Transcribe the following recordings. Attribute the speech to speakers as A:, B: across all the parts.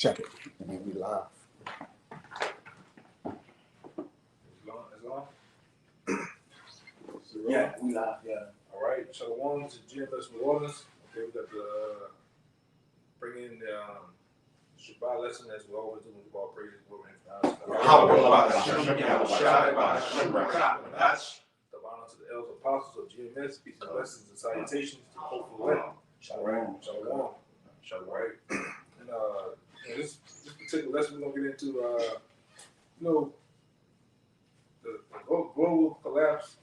A: Check it. And then we live.
B: It's on?
A: Yeah, we live, yeah.
B: All right, so the ones that GMS with orders. Okay, we got the bring in the Shabbat lesson as we always do when we all praise the Lord. The honor to the elders apostles of GMS, peace and blessings and salutations to the hopeful elect. Shalom. Shalom. Shalom. Right. And this particular lesson we're gonna get into the global collapse,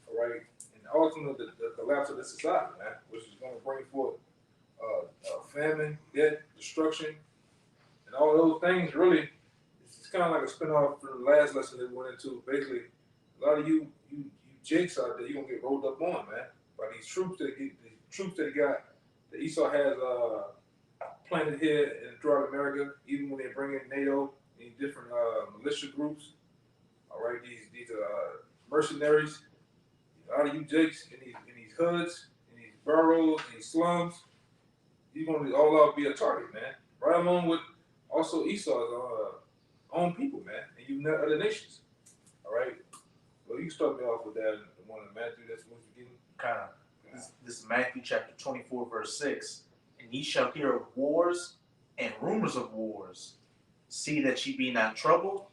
B: all right, and ultimately the collapse of the society, man, which is gonna bring forth famine, death, destruction, and all those things. Really, it's kind of like a spinoff from the last lesson that we went into. Basically, a lot of you jakes out there, you're gonna get rolled up on, man, by these troops that Esau has planted here and throughout America. Even when they bring in NATO and different militia groups, all right, these mercenaries, a lot of you jakes in these hoods, in these boroughs, in these slums, you're gonna all out be a target, man. Right along with also Esau's own people, man, and you other nations. All right. Well, you can start me off with that one in Matthew. That's what you're getting.
C: Kind of. This is Matthew chapter 24, verse 6. And ye shall hear of wars and rumors of wars. See that ye be not troubled,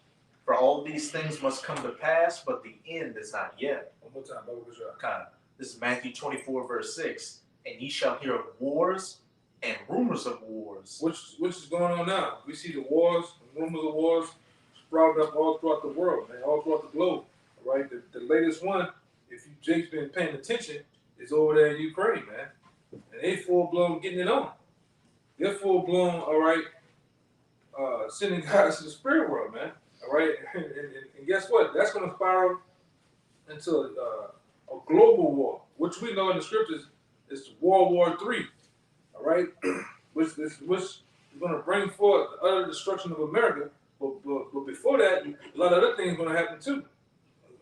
C: for all these things must come to pass, but the end is not yet.
B: One more time, Bible Bishop.
C: Kind of. This is Matthew 24, verse 6. And ye shall hear of wars and rumors of wars.
B: Which is going on now? We see the wars, the rumors of wars sprouting up all throughout the world, man, all throughout the globe. All right, the latest one, if you Jake's been paying attention, is over there in Ukraine, man, and they full blown getting it on. They're full blown, all right, sending guys to the spirit world, man. All right, and guess what? That's going to spiral into a global war, which we know in the scriptures is World War III. All right, which is going to bring forth the utter destruction of America. But before that, a lot of other things are going to happen too,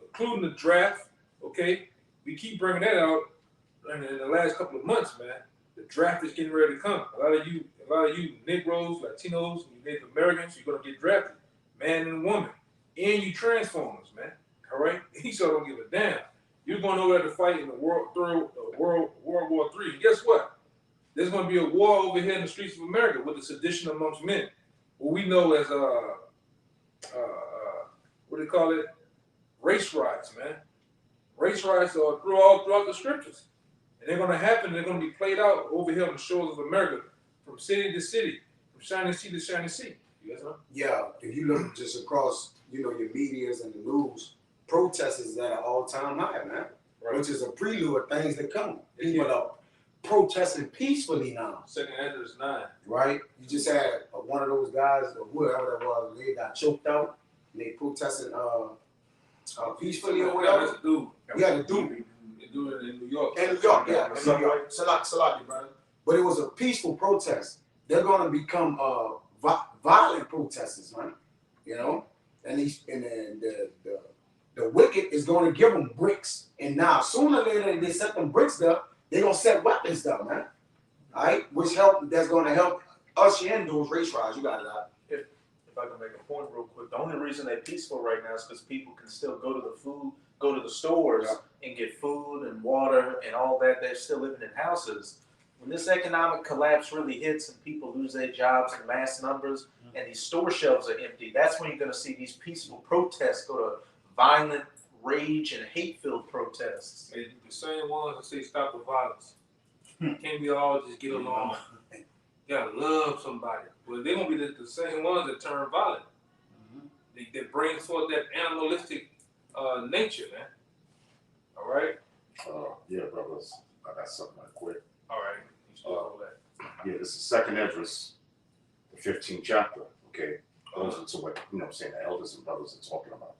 B: including the draft. Okay, we keep bringing that out, and in the last couple of months, man, the draft is getting ready to come. A lot of you Negroes, Latinos, you Native Americans, you're going to get drafted, man and woman, and you Transformers, man. All right, Esau don't give a damn. You're going over there to fight in the World War III. And guess what? There's going to be a war over here in the streets of America with the sedition amongst men, what we know as what do they call it? Race riots, man. Race riots are all throughout the scriptures, and they're going to happen. They're going to be played out over here on the shores of America, from city to city, from shining sea to shining sea. You guys know?
A: Yeah, if you look just across, your medias and the news, protests is at an all-time high, man. Right. Which is a prelude of things to come. People are protesting peacefully now.
B: 2 Ezra 9.
A: Right? You just had one of those guys, or whoever that was, they got choked out. And they protested peacefully or whatever.
B: That's a dude.
A: Yeah, the dude.
B: They do it in New York.
A: In New York, yeah. In New York. Salaki, brother. But it was a peaceful protest. They're going to become violent protesters, man. And the wicked is going to give them bricks. And now, sooner or later, they set them bricks there, they're going to set weapons there, man. All right? That's going to help usher in those race riots. You got it out.
C: If I can make a point real quick, the only reason they're peaceful right now is because people can still go to the stores and get food and water and all that. They're still living in houses. When this economic collapse really hits and people lose their jobs in mass numbers and these store shelves are empty, that's when you're going to see these peaceful protests go to violent rage and hate-filled protests.
B: The same ones that say stop the violence. Can't we all just get along? You gotta love somebody. Well, they're gonna be the same ones that turn violent. They bring forth that animalistic nature, man. All right.
D: Yeah, brothers. I got something right quick.
B: All right. You start all that.
D: Yeah, this is 2 Ezra, the 15th chapter. Okay, those are to what the elders and brothers are talking about.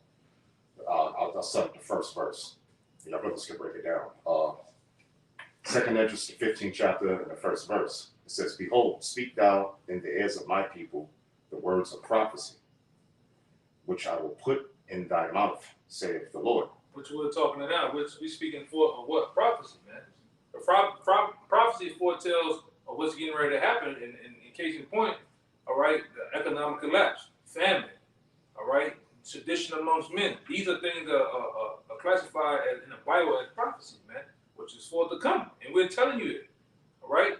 D: I'll start with the first verse. Your brothers can break it down. 2 Ezra, the 15th chapter, and the first verse. It says, "Behold, speak thou in the ears of my people the words of prophecy, which I will put in thy mouth, saith the Lord."
B: Which we're talking about, which we speaking for what? Prophecy, man. Prophecy foretells of what's getting ready to happen. In case in point, all right, the economic collapse, famine, all right, sedition amongst men. These are things that are classified as, in the Bible as prophecy, man, which is for to come. And we're telling you it, all right?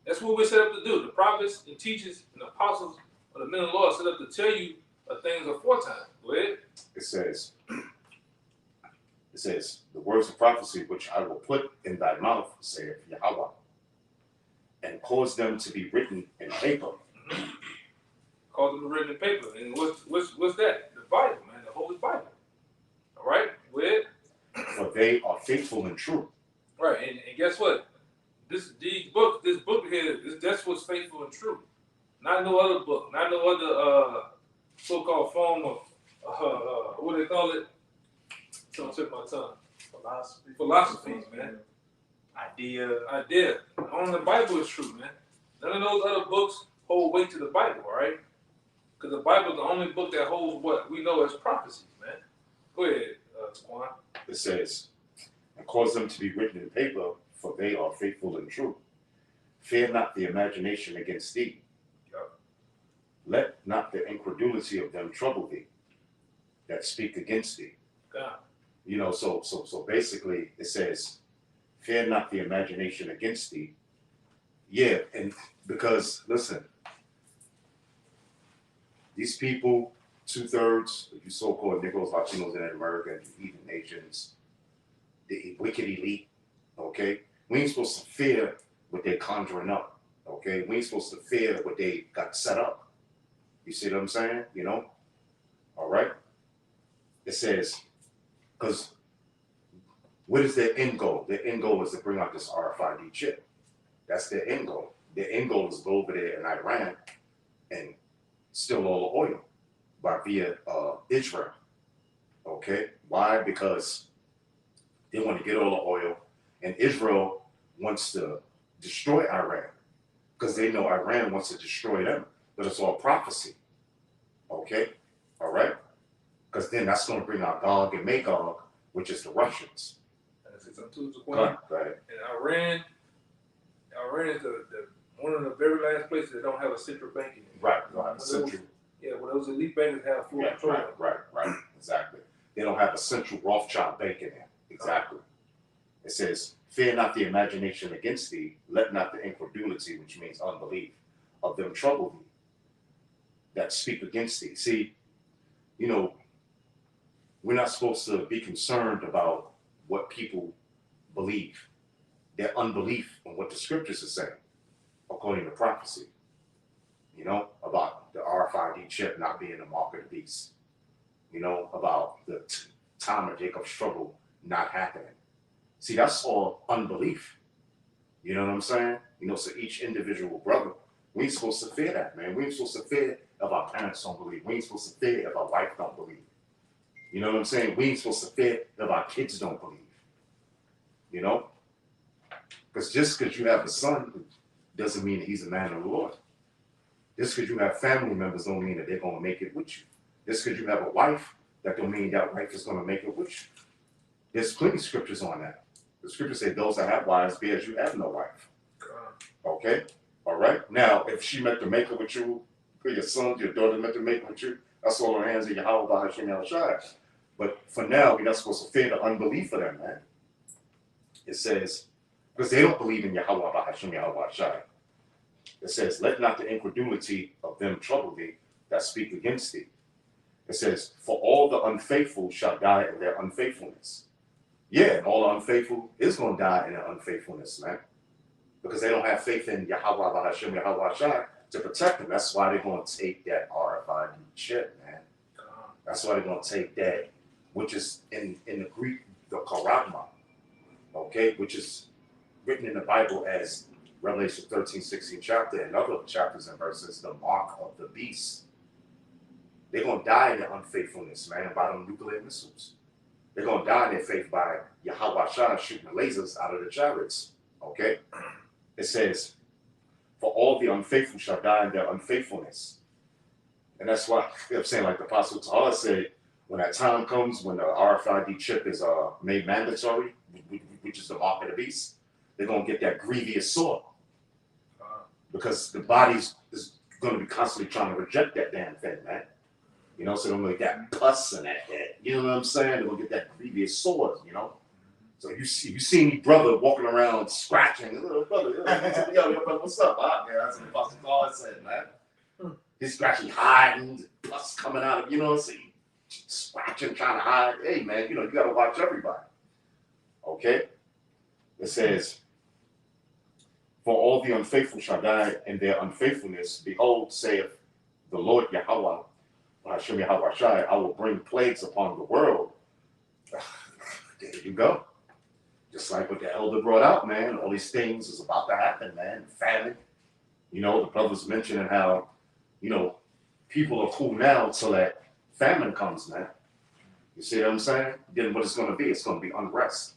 B: That's what we're set up to do. The prophets and teachers and apostles of the men of the Lord are set up to tell you things aforetime. Go ahead.
D: It says, the words of prophecy which I will put in thy mouth, saith Yahweh, and cause them to be written in paper.
B: Mm-hmm. Cause them to be written in paper. And what's that? The Bible, man, the Holy Bible. All right? Go ahead.
D: For they are faithful and true.
B: Right, and guess what? This book here, that's what's faithful and true. Not no other book, not no other so-called form of what do they call it? Don't tip my tongue. Philosophies, man.
C: Idea.
B: Only the Bible is true, man. None of those other books hold weight to the Bible, all right? Because the Bible is the only book that holds what we know as prophecies, man. Go ahead, Squan.
D: It says, and cause them to be written in paper, for they are faithful and true. Fear not the imagination against thee.
B: Yep.
D: Let not the incredulity of them trouble thee that speak against thee.
B: God.
D: You know, so basically it says, fear not the imagination against thee. Yeah, and because listen, these people, 2/3 of you so-called Negroes, Latinos, and Americans, heathen nations, the wicked elite, okay? We ain't supposed to fear what they're conjuring up, okay? We ain't supposed to fear what they got set up. You see what I'm saying? You know? All right? It says, because what is their end goal? Their end goal is to bring out this RFID chip. That's their end goal. Their end goal is to go over there in Iran and steal all the oil via Israel. Okay? Why? Because they want to get all the oil, and Israel wants to destroy Iran because they know Iran wants to destroy them. But it's all prophecy. Okay? All right? Because then that's going to bring out Gog and Magog, which is the Russians. Go ahead.
B: And Iran is the one of the very last places that don't have a central banking.
D: Right.
B: Central. Yeah, well, those elite bankers have full control.
D: Right. Exactly. They don't have a central Rothschild bank in there. Exactly. It says, fear not the imagination against thee, let not the incredulity, which means unbelief, of them trouble thee, that speak against thee. See, you know, we're not supposed to be concerned about what people believe, their unbelief in what the scriptures are saying, according to prophecy, you know, about the RFID chip not being the mark of the beast, you know, about the time of Jacob's trouble not happening. See, that's all unbelief. You know what I'm saying? You know, so each individual brother, we ain't supposed to fear that, man. We ain't supposed to fear if our parents don't believe. We ain't supposed to fear if our wife don't believe. You know what I'm saying? We ain't supposed to fear if our kids don't believe. You know? Because just because you have a son doesn't mean that he's a man of the Lord. Just because you have family members don't mean that they're going to make it with you. Just because you have a wife, that don't mean that wife is going to make it with you. There's plenty of scriptures on that. The scriptures say those that have wives be as you have no wife. Okay? All right? Now, if she meant to make it with you, or your son, your daughter meant to make it with you, that's all on the hands of Yahweh by Hashem Yahushua. But for now, we're not supposed to fear the unbelief of them, man. It says, because they don't believe in Yahweh by Hashem Yahushua. It says, let not the incredulity of them trouble thee that speak against thee. It says, for all the unfaithful shall die in their unfaithfulness. Yeah, and all the unfaithful is going to die in their unfaithfulness, man. Because they don't have faith in Yahweh by Hashem Yahushua to protect them. That's why they're going to take that RFID chip, man. That's why they're going to take that, which is in the Greek, the charagma, okay, which is written in the Bible as Revelation 13, 16 chapter, and other chapters and verses, the mark of the beast. They're going to die in their unfaithfulness, man, by them nuclear missiles. They're going to die in their faith by Yahweh Shah shooting the lasers out of the chariots, okay? It says, for all the unfaithful shall die in their unfaithfulness. And that's why I'm saying, like the Apostle Tahar said, when that time comes, when the RFID chip is made mandatory, which is the mark of the beast, they're going to get that grievous sore. Because the bodies is gonna be constantly trying to reject that damn thing, man. You know, so they're gonna get that pus in that head. You know what I'm saying? They're gonna get that previous sores, you know. So you see any brother walking around scratching, little brother, yo, brother, what's up? Yeah, that's what Pastor God said, man. He's scratching, hiding, pus coming out of, you know, see, scratching, trying to hide. Hey, man, you know, you gotta watch everybody. Okay? It says, for all the unfaithful shall die in their unfaithfulness. Behold, saith the Lord Yahweh, Hashem Yahweh Shai, I will bring plagues upon the world. There you go. Just like what the elder brought out, man. All these things is about to happen, man. Famine. You know, the brothers mentioning how, you know, people are cool now till that famine comes, man. You see what I'm saying? Then what it's going to be? It's going to be unrest.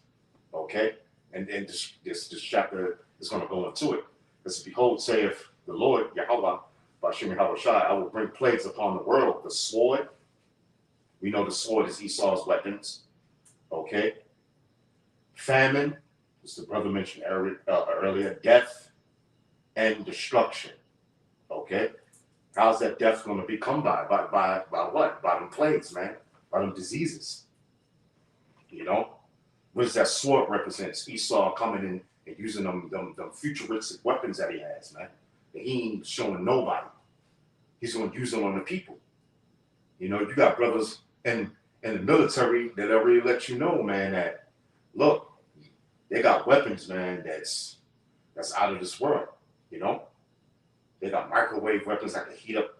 D: Okay? And this chapter is going to go into it. It's behold, saith the Lord Yahweh, Hashem Yahweh Shai, I will bring plagues upon the world. The sword. We know the sword is Esau's weapons. Okay? Famine, as the brother mentioned earlier, death and destruction. Okay? How's that death going to be come by? By what? By them plagues, man. By them diseases. You know? What does that sword represent? Esau coming in and using them futuristic weapons that he has, man. That he ain't showing nobody. He's going to use them on the people. You know, you got brothers in the military that already let you know, man, that, look, they got weapons, man, that's out of this world, you know? They got microwave weapons that can heat up,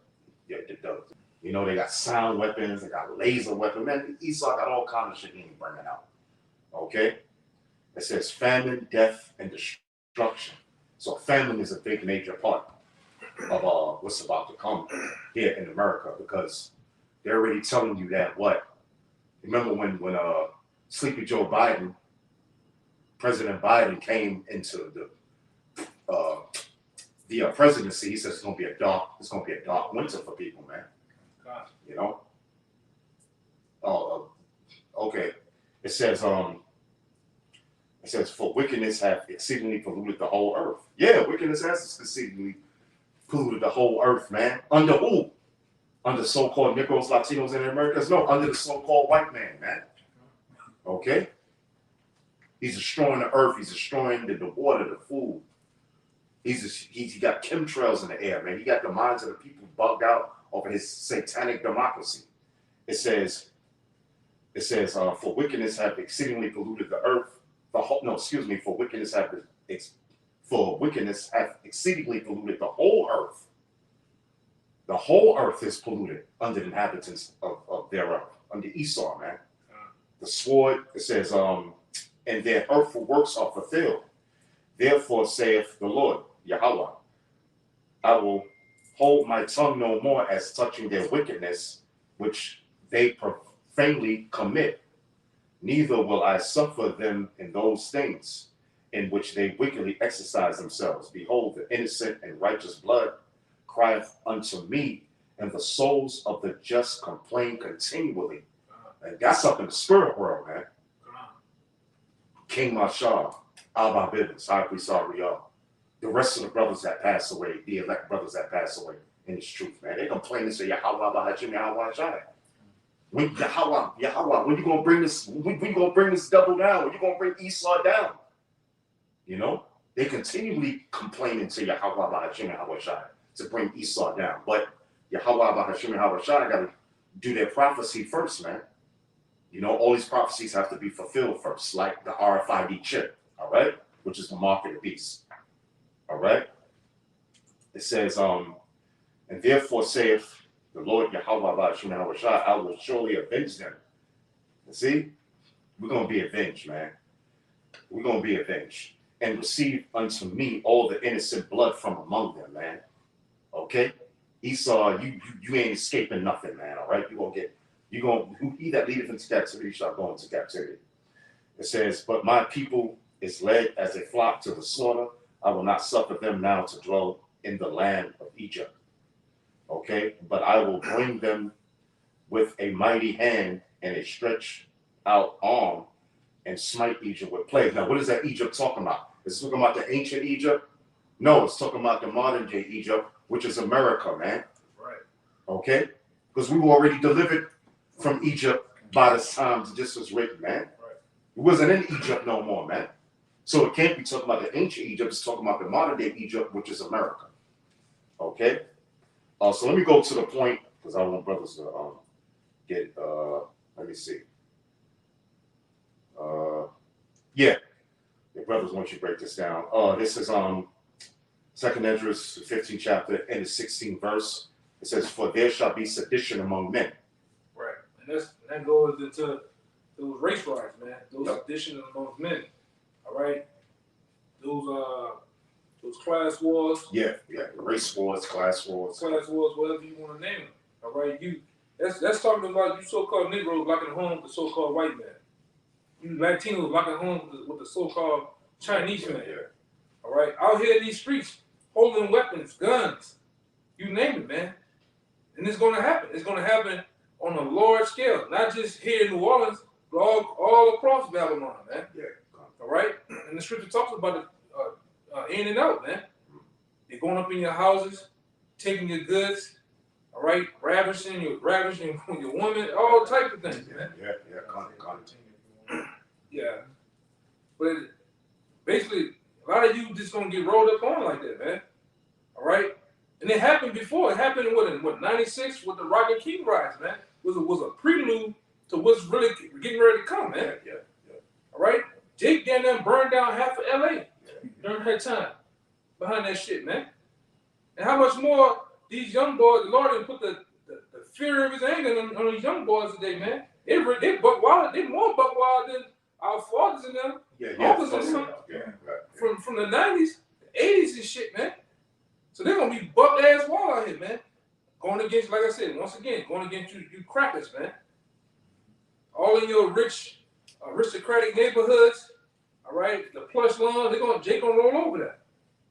D: you know, they got sound weapons, they got laser weapons. Man, Esau got all kinds of shit he ain't bringing out, okay? It says famine, death, and destruction. So famine is a big major part of what's about to come here in America, because they're already telling you that what? Remember when Sleepy Joe Biden, President Biden came into the presidency, he says it's gonna be a dark winter for people, man.
B: God.
D: You know? Okay. It says for wickedness hath exceedingly polluted the whole earth. Yeah, wickedness has exceedingly polluted the whole earth, man. Under who? Under so-called Negroes, Latinos, and Americans? No, under the so-called white man, man. Okay? He's destroying the earth. He's destroying the water, the food. He got chemtrails in the air, man. He got the minds of the people bugged out over his satanic democracy. It says, for wickedness have exceedingly polluted the earth. For wickedness have exceedingly polluted the whole earth. The whole earth is polluted under the inhabitants of thereof, under Esau, man. The sword, it says, and their hurtful works are fulfilled. Therefore saith the Lord, Yahweh, I will hold my tongue no more as touching their wickedness, which they profanely commit. Neither will I suffer them in those things in which they wickedly exercise themselves. Behold, the innocent and righteous blood crieth unto me, and the souls of the just complain continually. And that's up in the spirit world, man. King Mashal, Abba Bivens, High Priest Ariel, the rest of the brothers that pass away, the elect brothers that pass away in this truth, man. They complain and say, Yahweh, Bahashim, Yahweh, Shai. When Yahweh, when you gonna bring this? When you gonna bring this double down? When you gonna bring Esau down? You know, they continually complaining to Yahweh, Bahashim, Yahweh, Shai, to bring Esau down. But Yahweh, Bahashim, Yahweh, Shai got to do their prophecy first, man. You know, all these prophecies have to be fulfilled first, like the RFID chip, all right, which is the mark of the beast, all right. It says, and therefore saith the Lord Yahweh, I will surely avenge them. You see, we're gonna be avenged, man. We're gonna be avenged and receive unto me all the innocent blood from among them, man. Okay, Esau, you ain't escaping nothing, man. All right, he that leadeth into captivity shall go into captivity. It says, but my people is led as a flock to the slaughter. I will not suffer them now to dwell in the land of Egypt. Okay, but I will bring them with a mighty hand and a stretched out arm and smite Egypt with plague. Now, what is that Egypt talking about? Is it talking about the ancient Egypt? No, it's talking about the modern day Egypt which is America, man.
B: Right.
D: Okay? Because we were already delivered from Egypt by the time this was written, man.
B: Right.
D: It wasn't in Egypt no more, man. So it can't be talking about the ancient Egypt, it's talking about the modern day Egypt, which is America. Okay? So let me go to the point, because I want brothers to get, let me see. Yeah, the brothers want you to break this down. This is Second Esdras, the 15th chapter, and the 16th verse. It says, "For there shall be sedition among men."
B: Right. And that goes into those race riots, man. Those
D: Yep.
B: sedition amongst men. All right. Those class wars.
D: Yeah, race wars, class wars.
B: Class wars, whatever you want to name them. All right. That's talking about you so-called Negroes locking home with the so-called white man. You Latinos locking home with the so-called Chinese man.
D: Yeah.
B: All right. Out here in these streets, holding weapons, guns, you name it, man. And it's going to happen. It's going to happen on a large scale, not just here in New Orleans, but all across Babylon, man.
D: Yeah.
B: All right? And the scripture talks about it in and out, man. They're going up in your houses, taking your goods, all right? Ravishing your woman, all type of things, man.
D: Yeah.
B: Yeah. But basically, a lot of you just going to get rolled up on like that, man. All right? And it happened before. It happened in 96 with the Rock and King riots, man. Was a prelude to what's really getting ready to come, man.
D: Yeah.
B: All right? Jake down there burned down half of LA during her time behind that shit, man. And how much more these young boys, the Lord didn't put the fear of his anger on these young boys today, man. They buck wild, they more buck wild than our fathers and them. From the 90s, the 80s and shit, man. So they're gonna be buck ass wild out here, man. Going against, like I said, once again, going against you crackers, man. All in your rich, aristocratic neighborhoods, all right? The plush lawns, Jake gonna roll over that.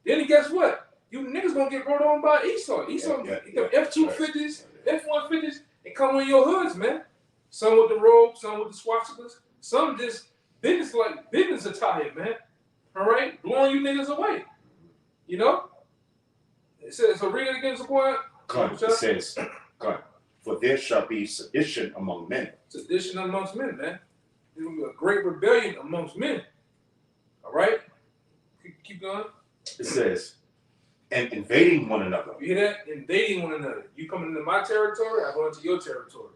B: Then guess what? You niggas gonna get rolled on by Esau. F-250s, F-150s, and come in your hoods, man. Some with the robe, some with the swastikas, some just business attire, man. All right? Blowing you niggas away. You know? It says, so read it again, Sequoia.
D: It says, "For there shall be sedition among men."
B: Sedition amongst men, man. There's going to be a great rebellion amongst men. All right? Keep going.
D: It says, "and invading one another."
B: You hear that? Invading one another. You coming into my territory, I go into your territory.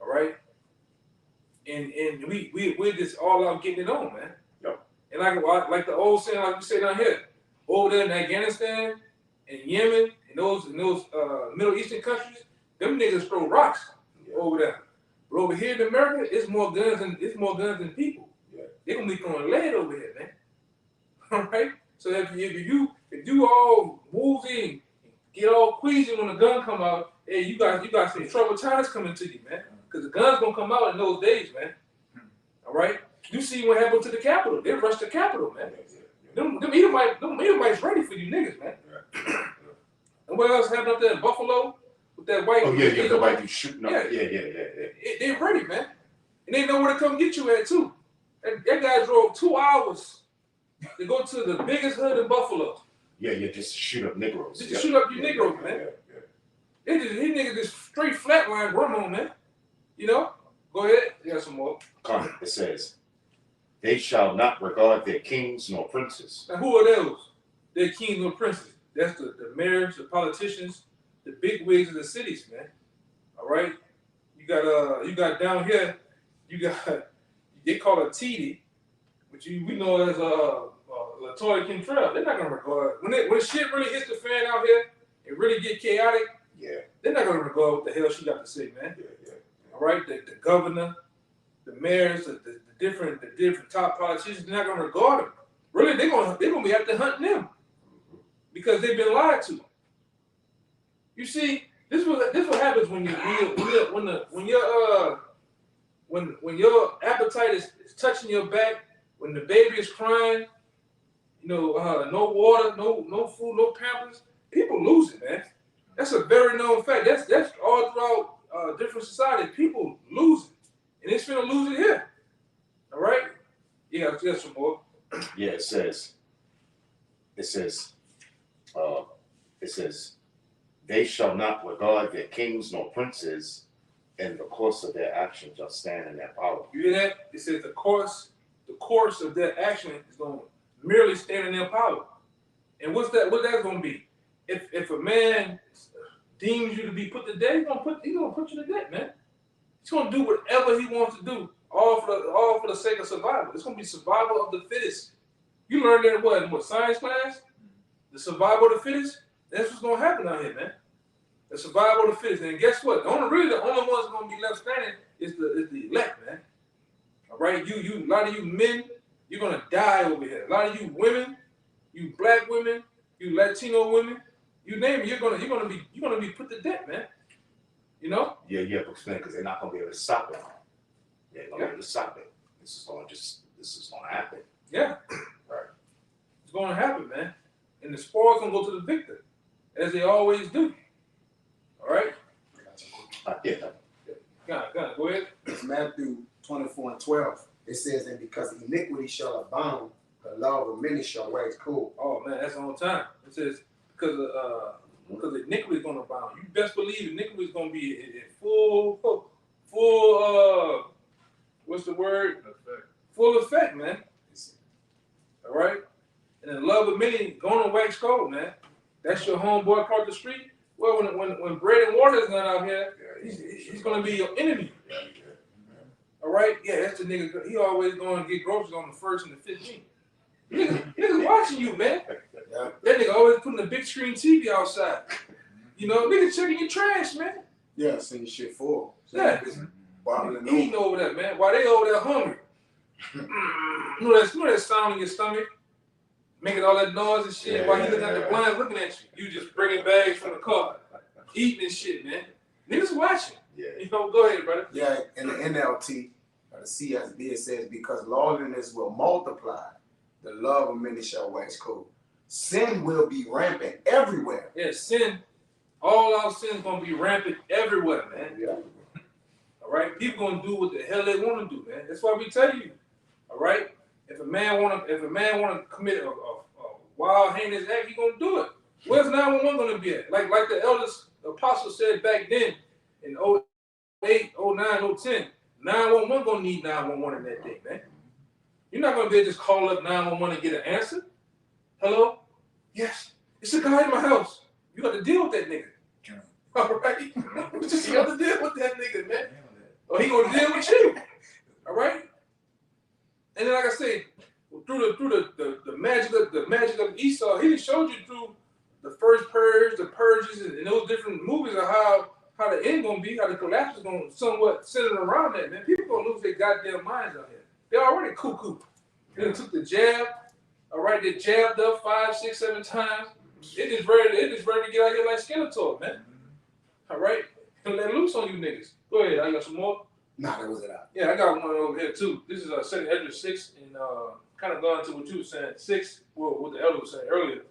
B: All right? And we're just all out getting it on, man.
D: Yep.
B: And like the old saying, like we say down here, over there in Afghanistan and Yemen and those Middle Eastern countries, them niggas throw rocks over there. But over here in America, it's more guns than people.
D: Yeah.
B: They're gonna be throwing lead over here, man. All right. So if you all woozy, get all queasy when the gun come out, hey, you got some troubled times coming to you, man. Because the gun's gonna come out in those days, man. All right. You see what happened to the Capitol? They rushed the Capitol, man. Them Edomites ready for you niggas, man. And what else happened up there in Buffalo with that white?
D: Oh yeah, the white dude shooting up. Yeah.
B: They ready, man. And they know where to come get you at too. That guy drove 2 hours to go to the biggest hood in Buffalo.
D: Yeah, just to shoot up Negroes.
B: Just to shoot up you Negroes, man. These niggas just straight flatline on, man. You know? Go ahead. You got some more.
D: It says, "They shall not regard their kings nor princes."
B: Now who are those? They're kings or princes. That's the mayors, the politicians, the big wigs of the cities, man. All right? You got down here, they call it TD, which we know as Latoya Kentrell. They're not gonna regard when shit really hits the fan out here and really get chaotic.
D: Yeah.
B: They're not gonna regard what the hell she got to say, man.
D: Yeah.
B: All right, the governor, the mayors, the different top politicians, they're not gonna regard them. Really, they're gonna be out there hunting them because they've been lied to. You see, this what happens when your appetite is touching your back, when the baby is crying, no water, no food, no pampers. People lose it, man. That's a very known fact. That's all throughout different societies. People lose it, and it's finna lose it here. All right? Yeah, just some more.
D: Yeah, it says, They shall not regard their kings nor princes, and the course of their actions shall stand in their power.
B: You hear that? It says the course of their action is going to merely stand in their power. And what's that's going to be? If a man deems you to be put to death, he's gonna put you to death, man. He's gonna do whatever he wants to do, all for the sake of survival. It's gonna be survival of the fittest. You learned that in what science class? The survival of the fittest. That's what's gonna happen out here, man. The survival of the fittest. And guess what? The only ones gonna be left standing is the elect, man. All right, a lot of you men, you're gonna die over here. A lot of you women, you black women, you Latino women, you name it, you're gonna be put to death, man. You know?
D: Yeah, because they're not gonna be able to stop it. They're not gonna be able to stop it. This is gonna happen.
B: Yeah.
D: Right.
B: It's gonna happen, man. And the spoils gonna go to the victor, as they always do. All right?
D: Yeah.
B: Go ahead.
A: It's Matthew 24:12. It says, and because iniquity shall abound, the love of many shall wax cold.
B: Oh man, that's on time. It says because iniquity is gonna abound. You best believe iniquity is gonna be in full what's the word?
C: Effect.
B: Full effect, man. All right? And the love of many gonna wax cold, man. That's your homeboy across the street. Well, when bread and water is not out here, he's gonna be your enemy. All right? Yeah, that's the nigga. He always going to get groceries on the 1st and the 15th. Niggas watching you, man.
A: Yeah.
B: That nigga always putting a big screen TV outside. You know, niggas checking your trash, man.
A: Yeah, seeing shit full.
B: Yeah.
A: It's bobbling
B: Eating over there, man. While they over there hungry. You know that sound in your stomach? Making all that noise and shit while you looking at the blinds looking at you. You just bringing bags from the car. Eating and shit, man. Niggas watching.
D: Yeah.
B: You know, go ahead, brother.
A: Yeah, in the NLT, or the CSB, it says, because lawlessness will multiply, the love of many shall wax cold. Sin will be rampant everywhere.
B: Yeah, sin, all our sins gonna be rampant everywhere, man.
A: Yeah.
B: All right, people gonna do what the hell they want to do, man. That's why we tell you. All right, if a man wanna commit a wild, heinous act, he gonna do it. Where's 911 gonna be at? Like the elders, the apostle said back then in 08, 09, 010, 911 gonna need 911 in that day, man. You're not gonna be able to just call up 911 and get an answer. Hello? Yes, it's a guy in my house. You got to deal with that nigga. All right? You just got to deal with that nigga, man. Or he gonna deal with you. All right? And then, like I say, through the magic of Esau, he showed you through the first purge, the purges, and those different movies of how the end gonna be, how the collapse is gonna somewhat center around that, man. People gonna lose their goddamn minds out here. They're already cuckoo. They took the jab. All right, they jabbed up 5, 6, 7 times. It just ready to get out here like Skeletor, man. All right, and let loose on you niggas. Go ahead, I got some more.
A: Nah, that was it out.
B: Yeah, I got one over here too. This is 2 Ezra 6, and kind of going to what you were saying, 6, well, what the elder was saying earlier.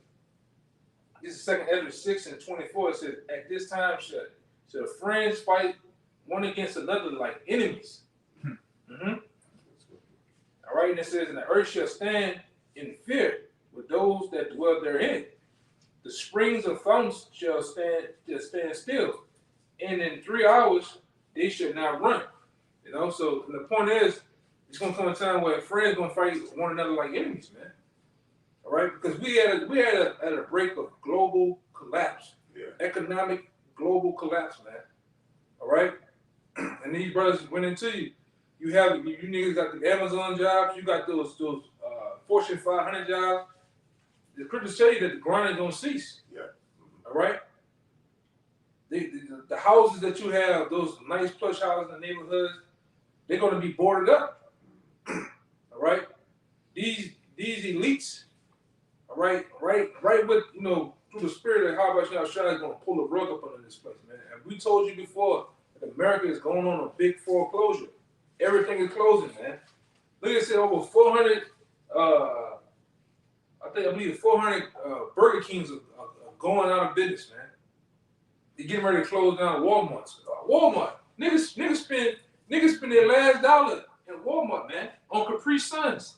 B: This is 2 Ezra 6 and 24. It says, at this time shall friends fight one against another like enemies. Mm-hmm. All right, and it says, and the earth shall stand in fear with those that dwell therein. The springs of fountains shall stand still, and in 3 hours they shall not run. You know, so the point is, it's gonna come a time where friends gonna fight one another like enemies, man. All right, because we at a break of global collapse, economic global collapse, man. All right, and these brothers went into you. You niggas got the Amazon jobs. You got those Fortune 500 jobs. The scriptures tell you that the grind is gonna cease.
D: Yeah.
B: All right. The houses that you have, those nice plush houses in the neighborhoods, they're gonna be boarded up. All right. These elites. All right. Right with through the spirit of how about Shah is gonna pull a rug up under this place, man. And we told you before that America is going on a big foreclosure. Everything is closing, man. Look at it, over 400. I believe 400 Burger Kings are going out of business, man. They're getting ready to close down Walmart. Walmart, niggas spend their last dollar in Walmart, man, on Capri Suns,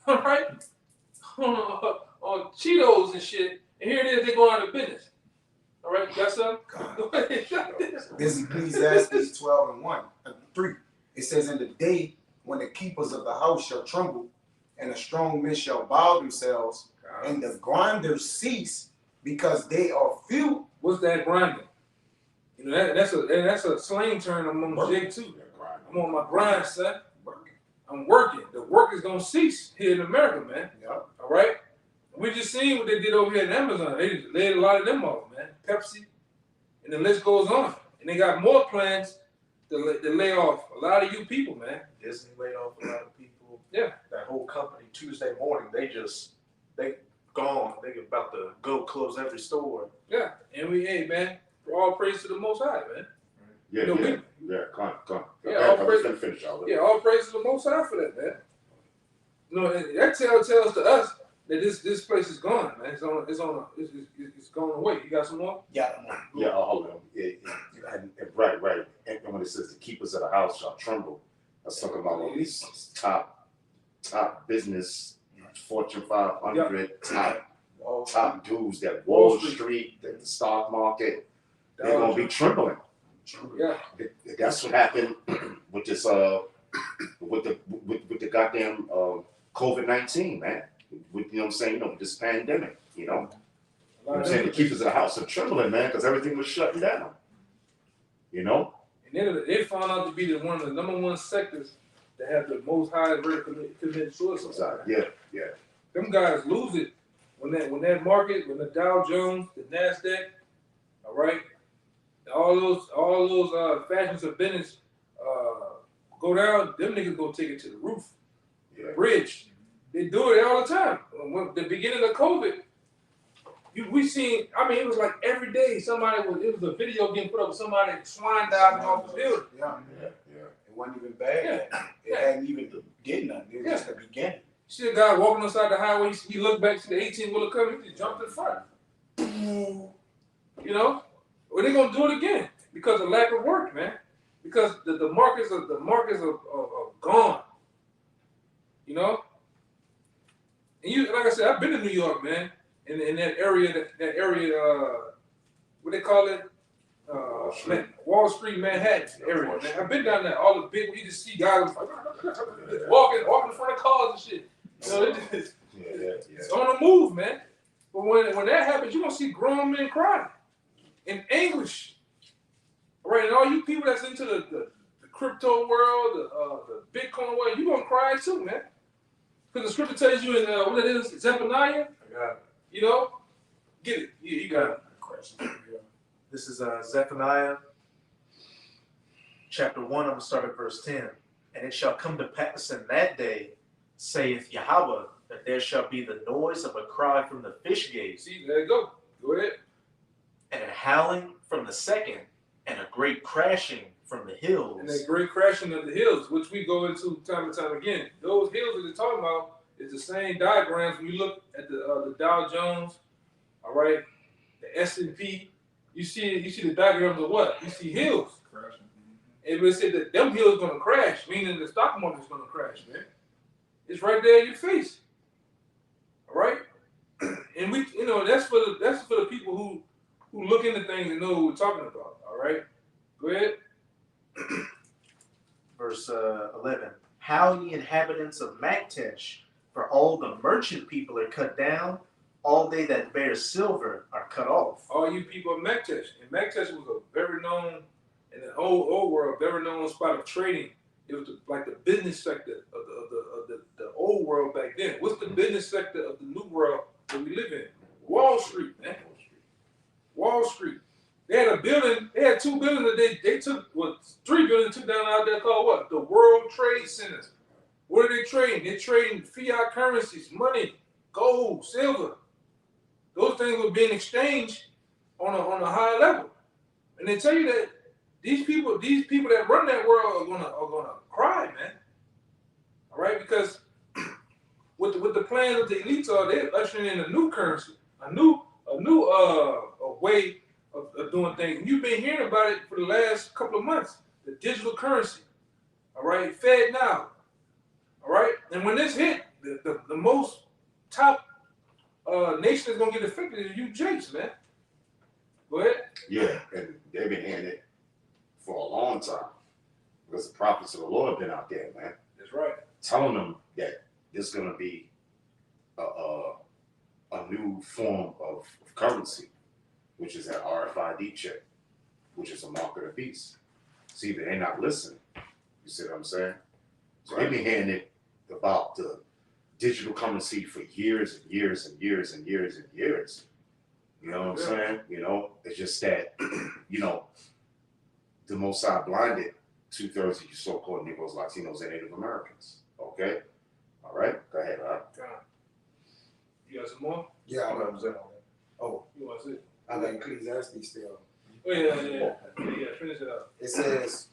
B: all right, on Cheetos and shit. And here it is, they going out of business. All right, you got something? Go ahead.
A: This is Ecclesiastes 12 and 1, 3. It says, in the day when the keepers of the house shall tremble, and the strong men shall bow themselves, and the grinders cease, because they are few.
B: What's that grinding? You know, that's a slang term among Jake too. I'm on my grind, son. I'm working. The work is gonna cease here in America, man.
A: Yep.
B: All right. We just seen what they did over here in Amazon. They just laid a lot of them off, man. Pepsi, and the list goes on. And they got more plans to lay off a lot of you people, man.
C: Disney laid off a lot of people.
B: Yeah.
C: That whole company Tuesday morning, they gone. They about to go close every store.
B: Yeah. And hey, man, all praise to the Most High, man.
D: Yeah,
B: You know,
D: come on.
B: Yeah,
D: Okay,
B: all
D: I'm
B: praise-
D: just gonna finish all
B: Yeah, all praise to the Most High for that, man. You know, and that tells to us that this place is gone, man. It's going away. You got some more?
A: Yeah.
D: Yeah, hold on. Right. And when it says the keepers of the house shall tremble, that's talking about all these top business, Fortune 500, top dudes that Wall Street, the stock market, they're gonna be trembling.
B: Yeah.
D: That's what happened with this with the goddamn COVID-19, man. With, you know what I'm saying, with this pandemic, you know. I'm saying the keepers of the house are trembling, man, because everything was shutting down. You know?
B: And then they found out to be one of the number one sectors that have the most high rate of committed suicide.
D: Yeah.
B: Them guys lose it when that market, when the Dow Jones, the Nasdaq, all right, all those fashions of business go down. Them niggas go take it to the roof,
D: Yeah.
B: bridge. They do it all the time. When the beginning of COVID, we seen. I mean, it was like every day it was a video getting put up with somebody swine diving off the building.
A: Yeah.
D: Yeah.
A: It wasn't even bad. It hadn't even did nothing. It was just the beginning.
B: See a guy walking outside the highway, he looked back to the 18-wheeler coming, he just jumped in front. You know? Well, they're gonna do it again because of lack of work, man. Because the markets are gone. You know? And like I said, I've been to New York, man. In that area, what they call it? Wall Street, Manhattan area, man. I've been down there. All the big, you just see guys walking in front of cars and shit. You know, it's on the move, man. But when that happens, you're gonna see grown men crying in anguish. Right, and all you people that's into the crypto world, the Bitcoin world, you're gonna cry too, man. Because the scripture tells you in what it is, Zephaniah.
C: I got it.
B: You know, get it. Yeah, you got it.
C: This is Zephaniah chapter 1. I'm going to start at verse 10. And it shall come to pass in that day, saith Yahweh, that there shall be the noise of a cry from the fish gate.
B: See, there you go. Go ahead.
C: And a howling from the second, and a great crashing from the hills.
B: And that great crashing of the hills, which we go into time and time again. Those hills that they're talking about is the same diagrams when you look at the Dow Jones, all right, the S&P. You see the diagrams of what? You see hills.
E: Crashing.
B: And we said that them hills gonna crash, meaning the stock market's gonna crash, man. It's right there in your face. All right? And we, that's for the people who look into things and know what we're talking about. All right? Go ahead.
C: Verse 11. How ye inhabitants of Maktesh, for all the merchant people are cut down, all they that bear silver are cut off.
B: All you people of Maktesh. And Maktesh was a very known, in the old world, very known spot of trading. It was like the business sector of the old world back then. What's the business sector of the new world that we live in? Wall Street, man. Wall Street. They had a building, they had two buildings that they took, three buildings took down out there called what? The World Trade Center. What are they trading? They're trading fiat currencies, money, gold, silver. Those things were being exchanged on a high level. And they tell you that these people that run that world are gonna cry, man. All right, because with the plans of the elites they're ushering in a new currency, a new way of doing things. And you've been hearing about it for the last couple of months. The digital currency. All right, Fed now. All right, and when this hit, the most top nation that's gonna get affected is you Jakes, man. Go ahead.
D: Yeah, and they've been hearing it for a long time because the prophets of the Lord have been out there, man,
B: That's right.
D: telling them that there's going to be a new form of currency, which is that RFID chip, which is a mark of the beast. See, they're not listening. You see what I'm saying? So they've been hearing it about the digital currency for years and years and years and years and years. You know what I'm saying? You know, it's just that, you know, the Most High blinded 2/3 of you so-called Negroes, Latinos, and Native Americans. Okay? All right? Go ahead, all right?
B: You got some more?
A: Yeah,
C: I'm representing on that.
A: oh,
B: You want to see?
A: I got Ecclesiastes still.
B: Oh, yeah. Finish it up.
A: It says,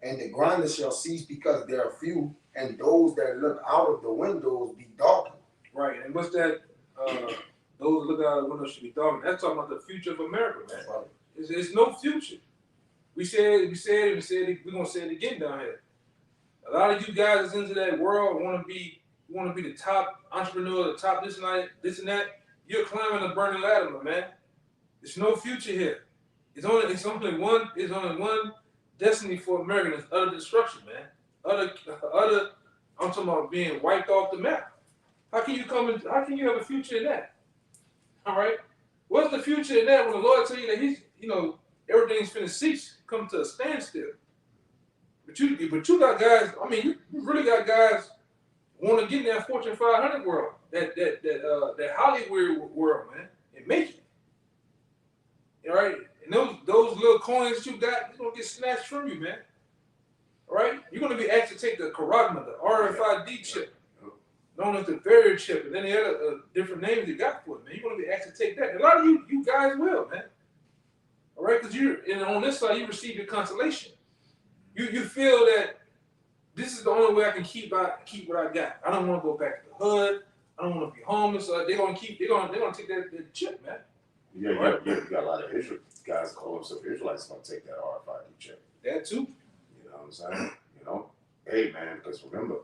A: and the grinders shall cease because they are few, and those that look out of the windows be darkened.
B: Right, and what's that? Those that look out of the window should be darkened. That's talking about the future of America, man.
A: Right.
B: It's no future. We said it. We're gonna say it again down here. A lot of you guys is into that world want to be the top entrepreneur, the top this and that. You're climbing the burning ladder, my man. There's no future here. It's only one destiny for America. It's utter destruction, man. Utter. I'm talking about being wiped off the map. How can you have a future in that? All right. What's the future in that when the Lord tell you that everything's finna cease, come to a standstill? But you got guys. I mean, you really got guys want to get in that Fortune 500 world, that Hollywood world, man, and make it. All right. And those little coins you got, it's gonna get snatched from you, man. All right. You're gonna be asked to take the Karagma, the RFID chip, known as the barrier chip, and then the other different names you got for it, man. You're gonna be asked to take that. And a lot of you guys will, man. All right, because on this side you receive your consolation. You feel that this is the only way I can keep what I got. I don't want to go back to the hood. I don't want to be homeless. They're gonna take that chip, man.
D: Yeah, you got a lot of Israel guys call themselves Israelites gonna take that RFID chip.
B: That too.
D: You know what I'm saying? You know, hey man, because remember,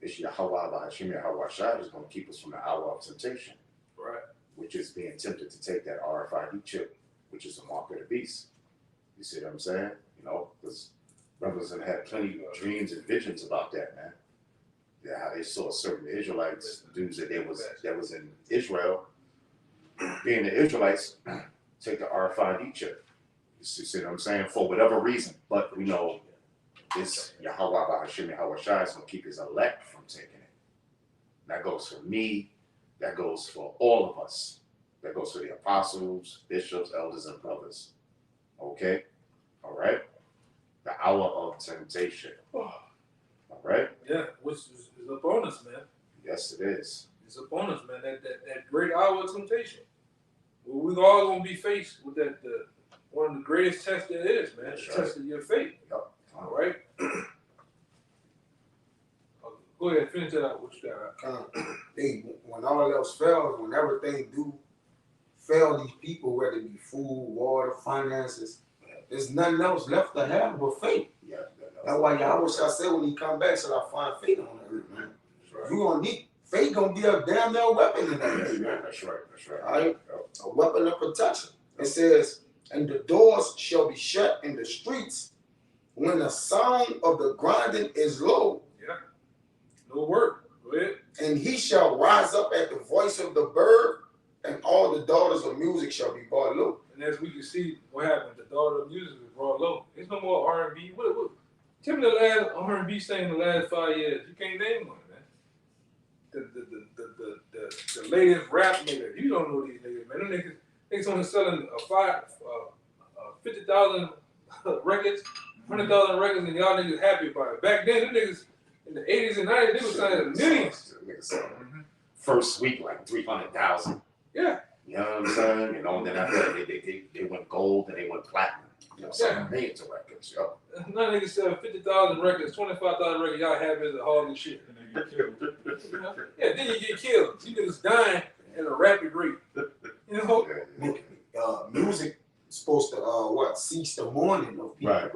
D: it's Yahweh Bahashim Yahweh Shai is gonna keep us from the hour of temptation,
B: Right.
D: which is being tempted to take that RFID chip, which is a mark of the beast. You see what I'm saying? You know, because brothers have had plenty of dreams and visions about that, man. Yeah, how they saw certain Israelites, dudes that was in Israel, being the Israelites, take the RFID chip. You see what I'm saying? For whatever reason. But we know this Yahweh Bahashim Yahweh Shai is going to keep his elect from taking it. That goes for me. That goes for all of us. That goes for the apostles, bishops, elders, and brothers. Okay? All right? The hour of temptation. All right?
B: Yeah, which is upon us, man.
D: Yes, it is.
B: It's upon us, man. That great hour of temptation. Well, we're all gonna be faced with that. One of the greatest tests there is, man.
D: That's
B: The
D: right.
B: test of your faith.
D: Yep.
B: All right. Go ahead, finish that out. What you got?
A: When all else fails, when everything do fail these people, whether it be food, water, finances, there's nothing else left to have but faith.
D: Yeah.
A: That's why Yahweh shall say when he come back, shall I find faith on earth, man.
D: That's
A: You gonna need faith gonna be a damn near weapon in that day, man.
D: That's right. That's right.
A: All right? A weapon of protection. It says, and the doors shall be shut in the streets when the sound of the grinding is low.
B: Yeah. No work. Go ahead.
A: And he shall rise up at the voice of the bird, and all the daughters of music shall be brought low.
B: And as we can see, what happened? The daughter of music was brought low. There's no more R&B. What? Tell me the last R&B thing in the last 5 years. You can't name one, man. The latest rap nigga. You don't know these niggas, man. Them niggas only selling 50,000 records, 100,000 records, and y'all niggas happy about it. Back then, them niggas in the 80s and 90s, they was selling millions.
D: First week, like 300,000.
B: Yeah.
D: You know what I'm saying? You know, and then after that, they went gold and they went platinum. You know, selling millions of records. Yo.
B: None niggas sell 50,000 records, 25,000 records. Y'all happy as a hog and shit. Yeah, then you get killed. You niggas dying at a rapid rate. You know?
A: Music is supposed to cease the mourning of people.
D: Right.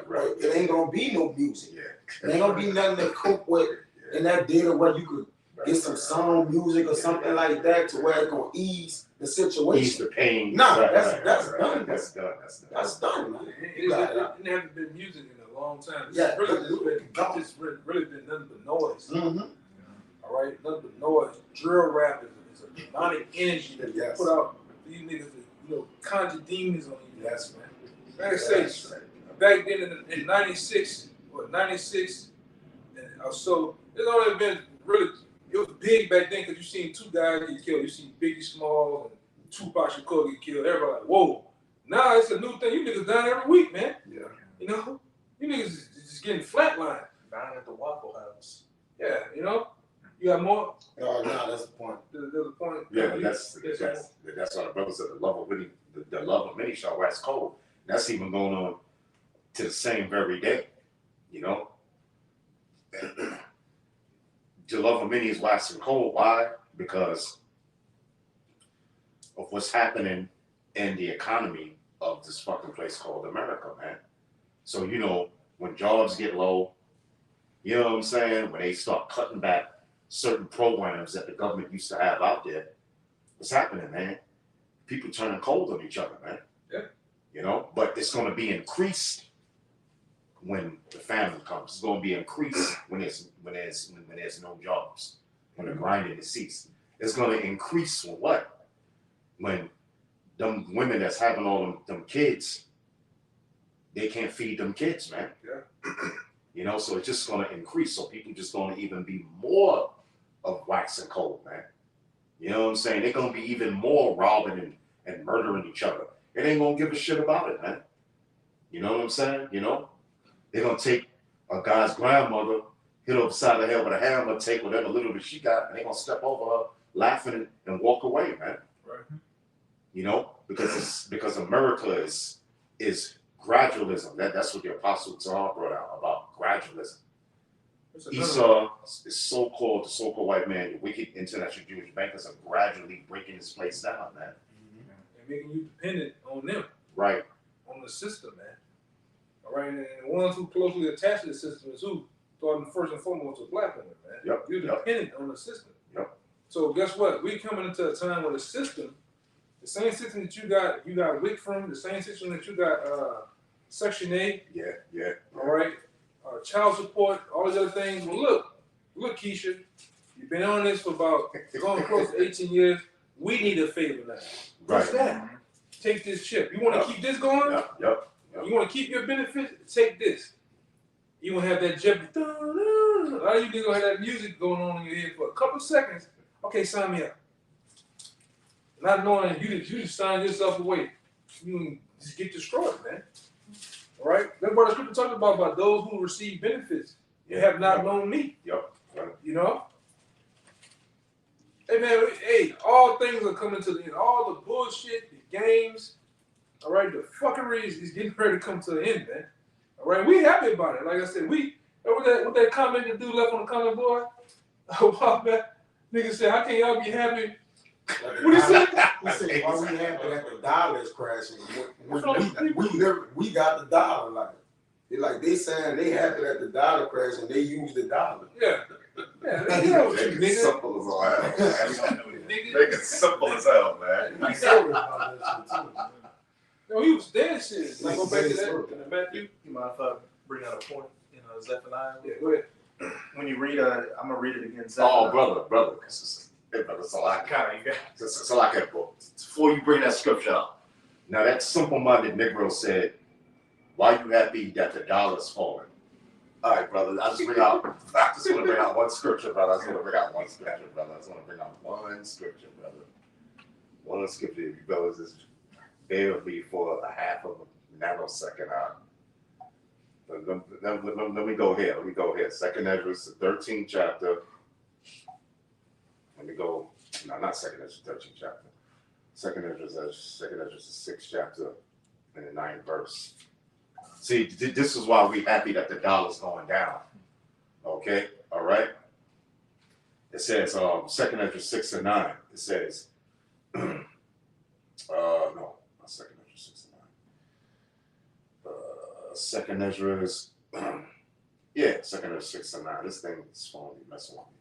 A: But it ain't gonna be no music.
D: Yeah.
A: It ain't gonna be nothing to cope with in that day where you could get some sound music or something like that to where it's gonna ease the situation.
D: Ease the pain.
A: Nah,
D: Right,
A: that's
D: right,
A: that's
D: right,
A: done.
D: right. That's done. That's done.
A: That's done, man.
B: It hasn't been music in a long time. It's
A: Yeah,
B: really been nothing but noise.
A: Mm-hmm.
B: All right, nothing but noise. Drill rap is a demonic energy that
A: Yes.
B: put out these niggas that conjure demons on you.
A: Yes, man.
B: Like I say, back then in '96 or so, it's only been really. It was big back then because you seen two guys get killed. You seen Biggie Smalls and Tupac Shakur get killed. Everybody like, whoa. Now it's a new thing. You niggas dying every week, man.
A: Yeah.
B: You know, you niggas is just getting flatlined.
C: Down at the Waffle House.
B: Yeah, you know. You got more?
A: Oh, no, that's the point.
B: There's a point.
D: Yeah, that's why the brothers said the love of many, the love of many shall wax cold. That's even going on to the same very day, you know. The love of many is waxing cold. Why? Because of what's happening in the economy of this fucking place called America, man. So, you know, when jobs get low, you know what I'm saying? When they start cutting back certain programs that the government used to have out there, what's happening, man? People turning cold on each other, man.
B: Yeah.
D: You know, but it's going to be increased when the famine comes. It's going to be increased when there's no jobs, when the grinding is ceased. It's going to increase when what? When them women that's having all them kids, they can't feed them kids, man.
B: Yeah.
D: You know, so it's just going to increase. So people just going to even be more of wax and cold, man. You know what I'm saying? They're going to be even more robbing and murdering each other. They ain't going to give a shit about it, man. You know what I'm saying? You know? They're going to take a guy's grandmother, hit her upside the head with a hammer, take whatever little bit she got, and they're going to step over her, laughing and walk away, man.
B: Right.
D: You know? Because America is gradualism. That's what the Apostle John brought out about gradualism. Esau is the so-called white man, the wicked international Jewish bankers are gradually breaking this place down, man.
B: And making you dependent on them.
D: Right.
B: On the system, man. All right, and the ones who closely attached to the system is who? Starting first and foremost with black women, man.
D: Yep.
B: You're dependent on the system.
D: Yep.
B: So guess what? We're coming into a time where the system, the same system that you got WIC from, the same system that you got Section 8.
D: Yeah.
B: All right. Child support, all these other things. Well, look, Keisha, you've been on this for about going close to 18 years. We need a favor now. What's that? Take this chip. You want to keep this going?
D: Yep.
B: You want to keep your benefits? Take this. You want to have that jeopardy. A lot of you niggas gonna have that music going on in your head for a couple seconds. Okay, sign me up. Not knowing you just sign yourself away. You can just get destroyed, man. All right? That's what the scripture talks about those who receive benefits. They have not known me.
D: Yep.
B: You know? Hey, man, all things are coming to the end. All the bullshit, the games, all right, the fuckery is getting ready to come to the end, man. All right? We happy about it. Like I said, with that comment the dude left on the comment board a while back, nigga said, how can y'all be happy? What he said?
A: He said, why we happy that the dollar is crashing? We got the dollar, they saying they happy that the dollar crashed and they use the dollar.
B: Yeah, they know what you nigga.
D: Simple as all hell, man. Make it simple as hell, man.
A: He's serious about that shit too.
B: No, he was dead serious. Like, go back to that. Matthew.
C: You mind if I bring out a point in Zephaniah?
B: Yeah, go ahead.
C: When you read, I'm gonna read it again. Zephaniah.
D: Oh, brother, it's a lot. It's a lot. Before you bring that scripture up, now that simple-minded Negro said, "Why you happy that the dollar's falling?" All right, brother. I just want to bring out one scripture, brother. One scripture, you brothers, just bear with me for a half of a nanosecond. Let me go here. Second Ezra, the 13th chapter. Let me go. No, not Second Ezra, 13th chapter. Second Ezra, the 6th chapter, and the 9th verse. See, this is why we're happy that the dollar's going down. Okay, all right. It says, 2nd Ezra 6 and 9. It says, no, not 2nd Ezra 6 and 9. 2nd Ezra is, 2nd Ezra 6 and 9. This thing is phone me, messing with me.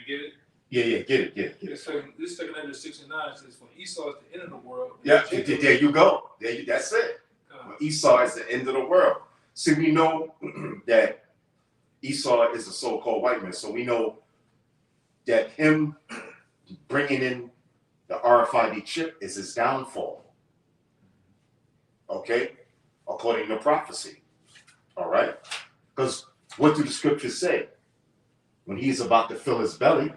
B: You get it?
D: Yeah, get it.
B: This second Ezra 6 and 9 says, "For Esau is the end of the world."
D: Yeah, there you go. That's it. Esau is the end of the world. See, we know that Esau is the so-called white man, so we know that him bringing in the RFID chip is his downfall. Okay, according to prophecy. All right, because what do the scriptures say? When he's about to fill his belly.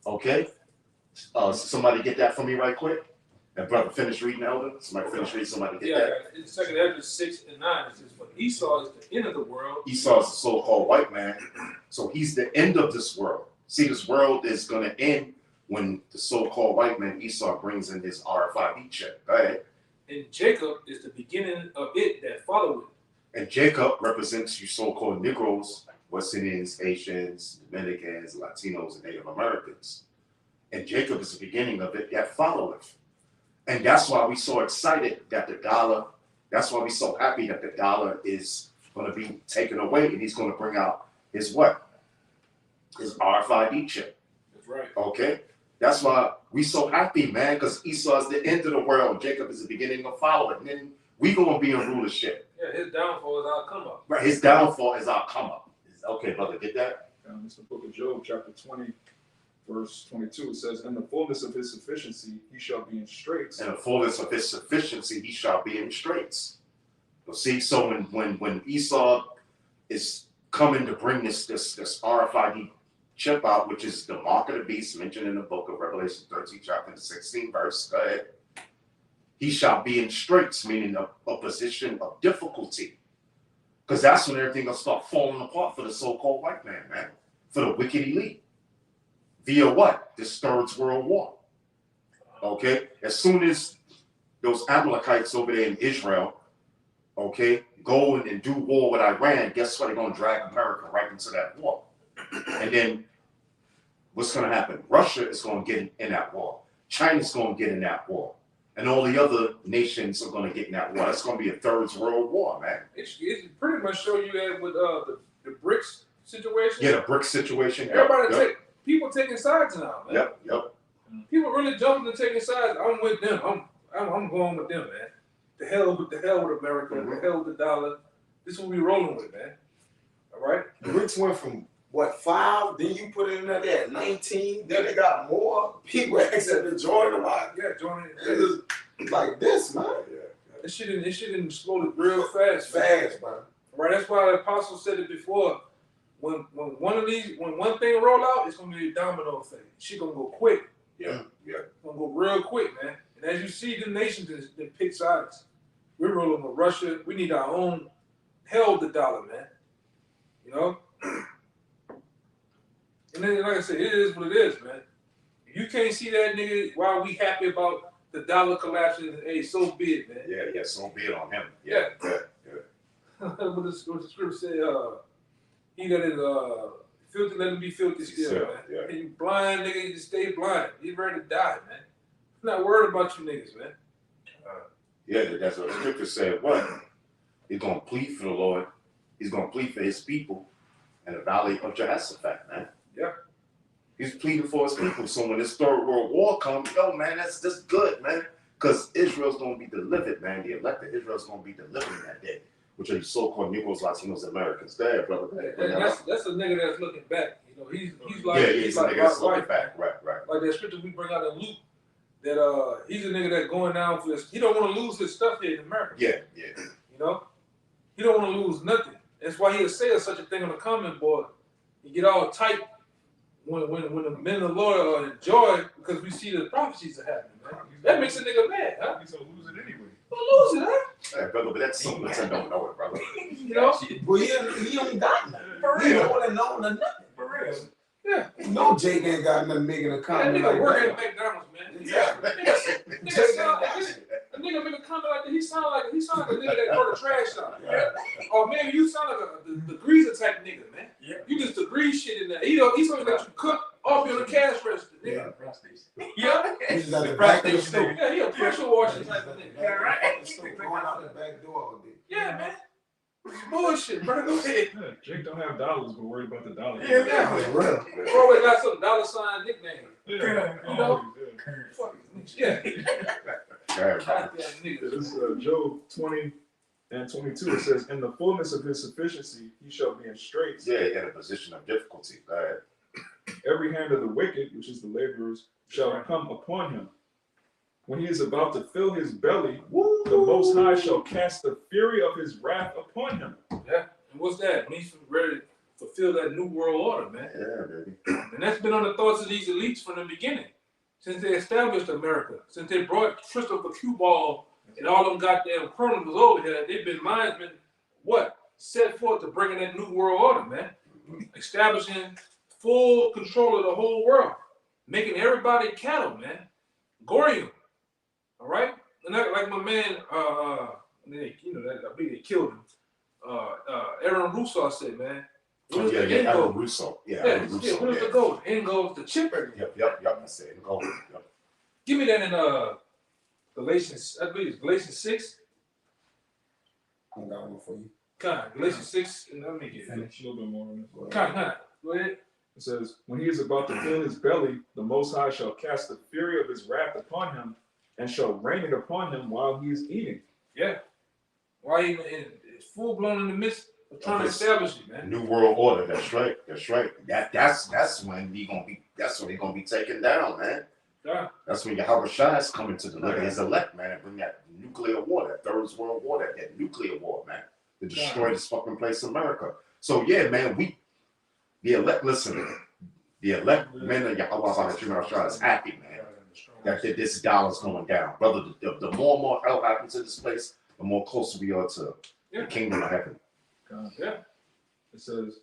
D: Okay, somebody get that for me right quick. And brother, finish reading, Elder. Somebody finish reading. Somebody get that.
B: In second Ezra 6 and 9 it says, "For Esau is the end of the world."
D: Esau is the so-called white man, so he's the end of this world. See, this world is going to end when the so-called white man Esau brings in his RFID chip. Go ahead.
B: And Jacob is the beginning of it that followeth.
D: And Jacob represents you so-called Negroes, West Indians, Haitians, Dominicans, Latinos, and Native Americans. And Jacob is the beginning of it that followeth. And that's why we're so excited that the dollar, that's why we're so happy that the dollar is going to be taken away and he's going to bring out his what? His RFID chip.
B: That's right.
D: Okay? That's why we so happy, man, because Esau is the end of the world. Jacob is the beginning of following. And then we going to be in rulership.
B: Yeah, his downfall is our come up.
D: Right, his downfall is our come up. Okay, brother, get that?
E: It's the book of Job, chapter 20, verse 22. It says, "In the fullness of his sufficiency, he shall be in straits."
D: In the fullness of his sufficiency, he shall be in straits. You see, so when Esau is coming to bring this RFID chip out, which is the mark of the beast mentioned in the book of Revelation 13, chapter 16, verse, go ahead. He shall be in straits, meaning a position of difficulty. Because that's when everything will start falling apart for the so-called white man, for the wicked elite. Via what? This Third World War. Okay? As soon as those Amalekites over there in Israel, okay, go and do war with Iran, guess what? They're going to drag America right into that war. And then what's going to happen? Russia is going to get in that war. China's going to get in that war. And all the other nations are going to get in that war. It's going to be a Third World War, man.
B: It's pretty much show you that with the BRICS situation.
D: Yeah, the BRICS situation.
B: Everybody people taking sides now, man.
D: Yep.
B: People really jumping and taking sides. I'm with them. I'm going with them, man. The hell with America.
D: Mm-hmm.
B: The hell with the dollar. This is what we rolling with, man. All right.
A: The BRICS went from what 5? Then you put it in there at 19. Then they got more people except to join them out.
B: Yeah, joining.
A: It's like this, man.
B: This shit exploded real fast,
A: man.
B: Right. That's why the apostle said it before. When one thing roll out, it's gonna be a domino effect. Shit gonna go quick.
D: Yeah.
B: It's gonna go real quick, man. And as you see, the nations that pick sides. We're rolling with Russia. We need our own hell with the dollar, man. You know. And then, like I said, it is what it is, man. If you can't see that nigga while we happy about the dollar collapsing, hey, so be it, man.
D: Yeah, so be it on him.
B: Yeah.
D: Good.
B: what the scripture say, he that is filthy, let him be filthy still, man.
D: Yeah.
B: And you blind, nigga, you just stay blind. You ready to die, man. I'm not worried about you niggas, man.
D: Yeah, that's what the scripture said. What? He's going to plead for the Lord. He's going to plead for his people in the valley of Jehoshaphat, man.
B: Yeah.
D: He's pleading for his people. So when this Third World War comes, yo, man, that's good, man. Because Israel's going to be delivered, man. The elected Israel's going to be delivered in that day, which are the so-called Negroes, Latinos, Americans. There, brother.
B: That's a nigga that's looking back. You know, he's like
D: he's a
B: like
D: nigga that's looking back. Right.
B: Like that scripture we bring out in Luke, that he's a nigga that's going down for this. He don't want to lose his stuff here in America.
D: Yeah.
B: You know, he don't want to lose nothing. That's why he'll say such a thing on the comment board. He get all tight when the men of the Lord are in joy because we see the prophecies are happening, man. That makes a nigga mad, huh?
E: He's gonna lose it anyway.
B: Don't lose it, huh?
D: Hey, brother, but that's so much I don't know it, brother.
B: You know?
A: But he don't got nothing.
B: For
A: He
B: real.
A: don't know nothing.
B: For real. Yeah.
A: You know Jake ain't got nothing making a
B: That
A: comment
B: nigga
A: like
B: working
A: that.
B: at McDonald's, man.
A: Yeah.
B: A nigga make a comment like that. He sound like a nigga that go to trash shop.
D: Yeah.
B: Or maybe you sound like the greaser type nigga, man.
C: Yeah.
B: You just degree shit in there. He's gonna let you cook off your cash register, nigga. Yeah.
A: He's just at the back of the store.
B: Yeah, he a pressure washer type of nigga.
A: Yeah, right. Going out the back door all day.
B: Yeah, man. Bullshit, bro. Go ahead.
E: Yeah, Jake don't have dollars, but worried about the dollar.
B: Yeah, yeah.
A: For real.
B: Bro, always got some dollar sign nickname.
E: Yeah.
B: You know?
E: Yeah.
B: Fucking yeah.
D: Yeah,
B: Goddamn
E: This
B: niggas.
E: is Job 20 and 22. It says, "In the fullness of his sufficiency, he shall be in straits.
D: yeah, in a position of difficulty. Go ahead.
E: Every hand of the wicked, which is the laborers, shall come upon him. When he is about to fill his belly, the Most High shall cast the fury of his wrath upon him."
B: Yeah. And what's that? When he's ready to fulfill that new world order, man.
D: Yeah, baby.
B: And that's been on the thoughts of these elites from the beginning. Since they established America, since they brought Christopher Q Ball and all them goddamn criminals over here, they've been set forth to bring in that new world order, man. Establishing full control of the whole world, making everybody cattle, man. Goring them. All right? And like my man, I believe they killed him. Aaron Russo said, man. What is the end
D: Aaron
B: goal?
D: Russo. Yeah,
B: Yeah,
D: Aaron Russo.
B: what is the goal? The end goal is to chip everything.
D: Yep. That's it. Go. Yep.
B: Give me that in Galatians, I believe it's Galatians 6.
A: I got one for you.
B: Galatians 6, and let me get
E: And
B: it.
E: a little bit more on this.
B: Go ahead.
E: It says, "When he is about to fill his belly, the Most High shall cast the fury of his wrath upon him, and shall rain it upon him while he is eating."
B: Yeah. Why even it's full blown in the midst of trying to establish it, man.
D: New World Order. That's right. That's when That's when they're gonna be taken down, man.
B: Yeah.
D: That's when Yahweh Shai is coming to deliver his elect, man, and bring that nuclear war, that third world war, that nuclear war, man, to destroy this fucking place, America. So yeah, man, the elect, listen, the elect men of Yahweh Shai is happy, man, that this dollar's going down, brother. The more and more hell happens in this place, the more closer we are to the kingdom of heaven.
B: Yeah.
E: It says,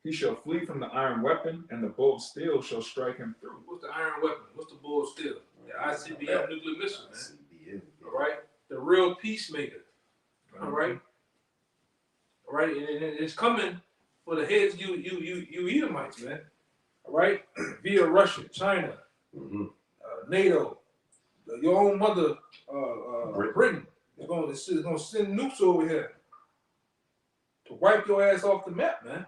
E: "He shall flee from the iron weapon, and the bow of steel shall strike him through."
B: What's the iron weapon? What's the bull steel? The ICBM nuclear missile, man. All right. The real peacemaker. All right. All right. And it's coming for the heads you Edomites, man. All right. Via Russia, China, NATO, your own mother, Britain. It's gonna send nukes over here to wipe your ass off the map, man.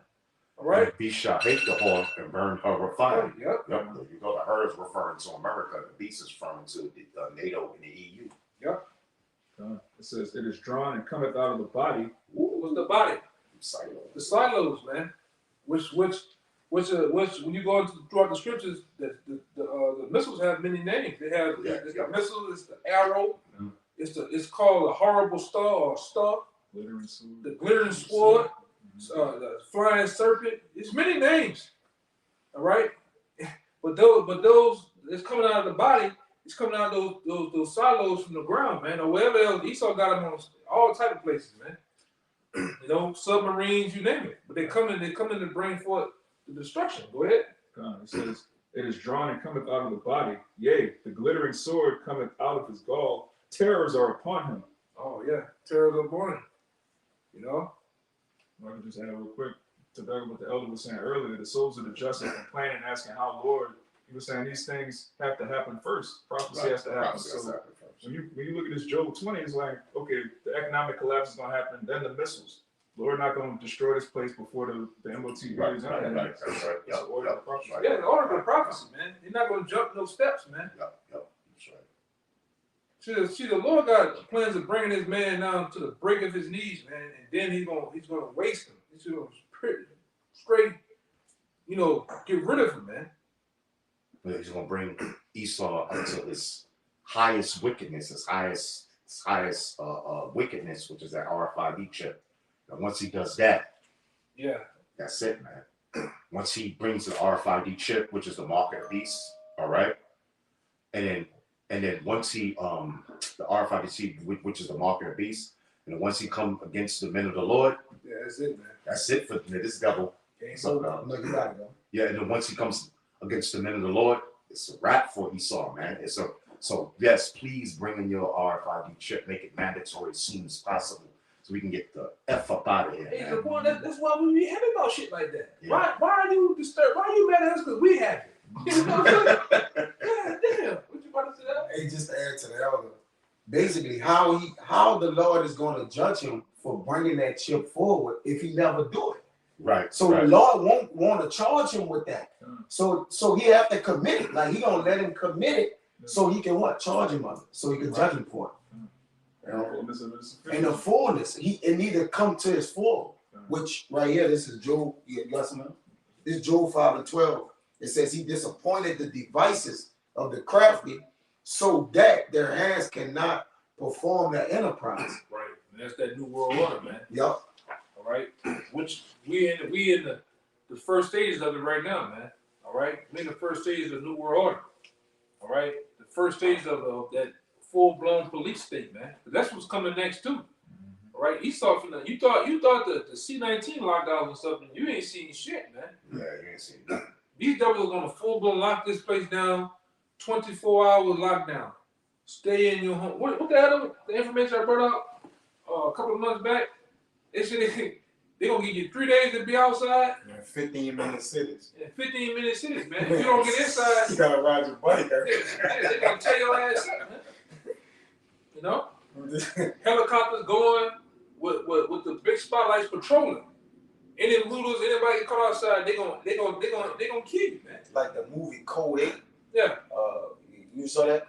B: All right.
D: The beast shall hate the whore and burn her with fire.
B: Yep.
D: Yep. You go to her is referring to America. The beast is referring to the NATO and the EU.
B: Yep.
E: It says, "It is drawn and cometh out of the body."
B: What's the body?
D: Silo.
B: The silos, man. Which when you go into throughout the scriptures, the missiles have many names. They have the missile, it's the arrow, it's called a horrible star or star,
E: Glittering sword.
B: the glittering sword, the flying serpent. It's many names. All right, but those it's coming out of the body. It's coming out of those silos from the ground, man, or wherever else. Esau got them on all type of places, man. You know, submarines, you name it. But they come in to bring forth the destruction. Go ahead.
E: It says, "It is drawn and cometh out of the body. Yea, the glittering sword cometh out of his gall. Terrors are upon him."
B: Oh yeah, terrors are born. You know.
E: I can just add real quick to back up what the elder was saying earlier. The souls of the just are complaining, asking how, Lord. He was saying these things have to happen first. Prophecy has to happen. So when you look at this Job 20, it's like, okay, the economic collapse is going to happen. Then the missiles. Lord not going to destroy this place before the MOT goes on.
D: That's right.
E: It's the order of prophecy.
B: Yeah, the order of the prophecy, man. You're not going to jump no steps, man.
D: Yep. That's right.
B: See, the Lord got plans of bringing this man down to the break of his knees, man, and then he's gonna waste him. He's gonna straight, get rid of him, man.
D: He's going to bring Esau up to his highest wickedness, his highest wickedness, which is that RFID chip. And once he does that, that's it, man. Once he brings the RFID chip, which is the mark of the beast, all right, and then once he the RFID chip, which is the mark of the beast, and then once he come against the men of the Lord,
B: that's it, man.
D: That's it for this devil.
A: So, no, you got it, though.
D: Yeah, and then once he comes against the men of the Lord, it's a wrap for Esau, man. So yes, please bring in your RFID chip, make it mandatory as soon as possible, so we can get the F up out of here.
B: Hey,
D: Man.
B: that's why we be happy about shit like that.
D: Yeah.
B: Why are you disturbed? Why are you mad at us? Because we happy. You know what I'm saying? God damn. What you about to say?
A: Hey, just to add to the elder, basically how the Lord is going to judge him for bringing that chip forward if he never do it.
D: Right.
A: So the Lord won't want to charge him with that. So he have to commit it. Like he gonna let him commit it so he can what? Charge him of it. So he can judge him for it. You know? And the fullness, it need to come to his full. Which right here, this is Job. You got something? This is Job 5:12. It says he disappointed the devices of the crafty, so that their hands cannot perform their enterprise.
B: Right. And that's that new world order, man.
A: Yep.
B: All right. Which we in the first stages of it right now, man. All right. We in the first stages of the new world order. All right. The first stage of that full-blown police state, man. That's what's coming next too. All right. You thought the C-19 lockdown was something. You ain't seen shit, man.
D: Yeah, you ain't seen nothing.
B: These devils are gonna full-blown lock this place down. 24-hour lockdown. Stay in your home. What the hell? The information I brought up a couple of months back. They said they gonna give you 3 days to be outside.
A: 15-minute cities.
B: 15-minute cities, man. If you don't get inside,
A: you gotta ride your bike.
B: they gonna tear your ass up, man. You know, helicopters going with the big spotlights patrolling. Any looters, anybody get caught outside, they gonna kill you, man.
A: Like the movie Code 8.
B: Yeah.
A: You saw that?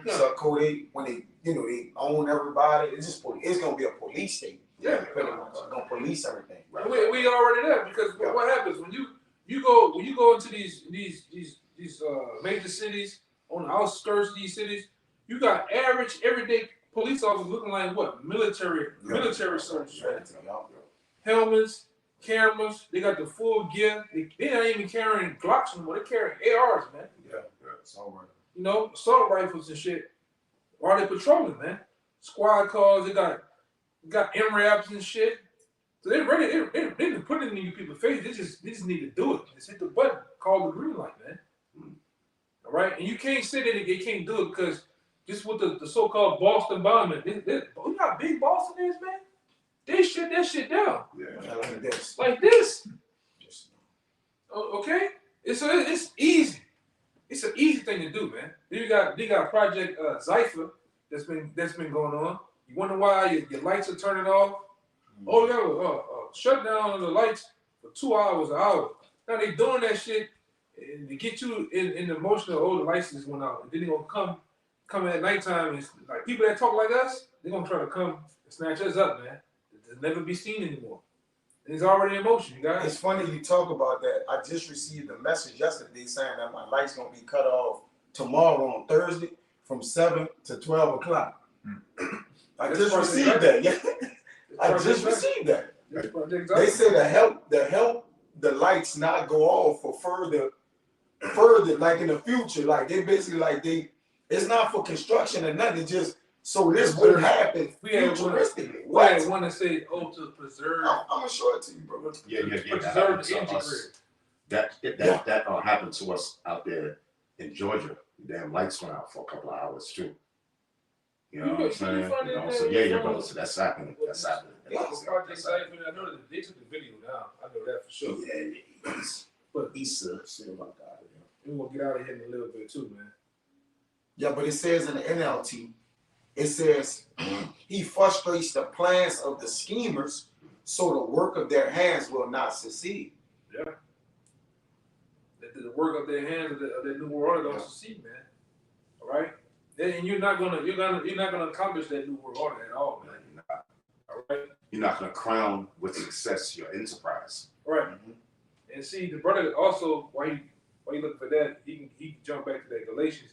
B: Yeah.
A: So Code 8 when they own everybody. It's gonna be a police state.
B: Yeah.
A: Pretty much. It's gonna police everything.
B: Right. We already there because what happens when you go into these major cities on the outskirts of these cities, you got average everyday police officers looking like what? Military soldiers, man. Helmets, cameras, they got the full gear. They not even carrying Glocks anymore. They're carrying ARs, man.
A: Yeah, it's all right.
B: You know, assault rifles and shit. While they patrolling, man. Squad cars, they got MRAPs and shit. So they ready. They didn't put it in you people's face. They just need to do it. Just hit the button. Call the green light, man. All right, and you can't say that they can't do it because just with the so-called Boston bombing, you know how big Boston is, man. They shut that shit down.
D: Yeah.
B: Like this. Okay, it's easy. It's an easy thing to do, man. Then they got Project Zypher that's been going on. You wonder why your lights are turning off? Oh, yeah, shut down the lights for 2 hours, an hour. Now they doing that shit to get you in the emotion of, the lights just went out. And then they gonna come at nighttime and like people that talk like us, they're gonna try to come and snatch us up, man. They'll never be seen anymore. And it's already in motion, you guys.
A: It's funny you talk about that. I just received a message yesterday saying that my light's gonna be cut off tomorrow on Thursday from 7 to 12 o'clock. I just received that. Yeah. I just received that. They say to help the lights not go off for further, like in the future. Like they basically it's not for construction or nothing. Just so this wouldn't happen futuristically.
B: We had one to say, to preserve.
A: I'm gonna show it to you, bro.
D: Yeah.
B: Preserve the energy grid.
D: That happened to us out there in Georgia. The damn lights went out for a couple of hours too. You know what I'm saying? So your brother said that's happening. That's happening.
B: I know that they took the video down. I know that for sure.
D: Yeah,
B: but
D: he's still about that.
B: We're gonna get out of here in a little bit too, man.
A: Yeah, but it says in the NLT, it says he frustrates the plans of the schemers, so the work of their hands will not succeed.
B: Yeah. The work of their hands of the new world don't succeed, man. All right. And you're not gonna accomplish that new world order at all, man.
D: You're not.
B: All right.
D: You're not gonna crown with success your enterprise.
B: Right. And see, the brother also why you looking for that? He can jump back to that Galatians.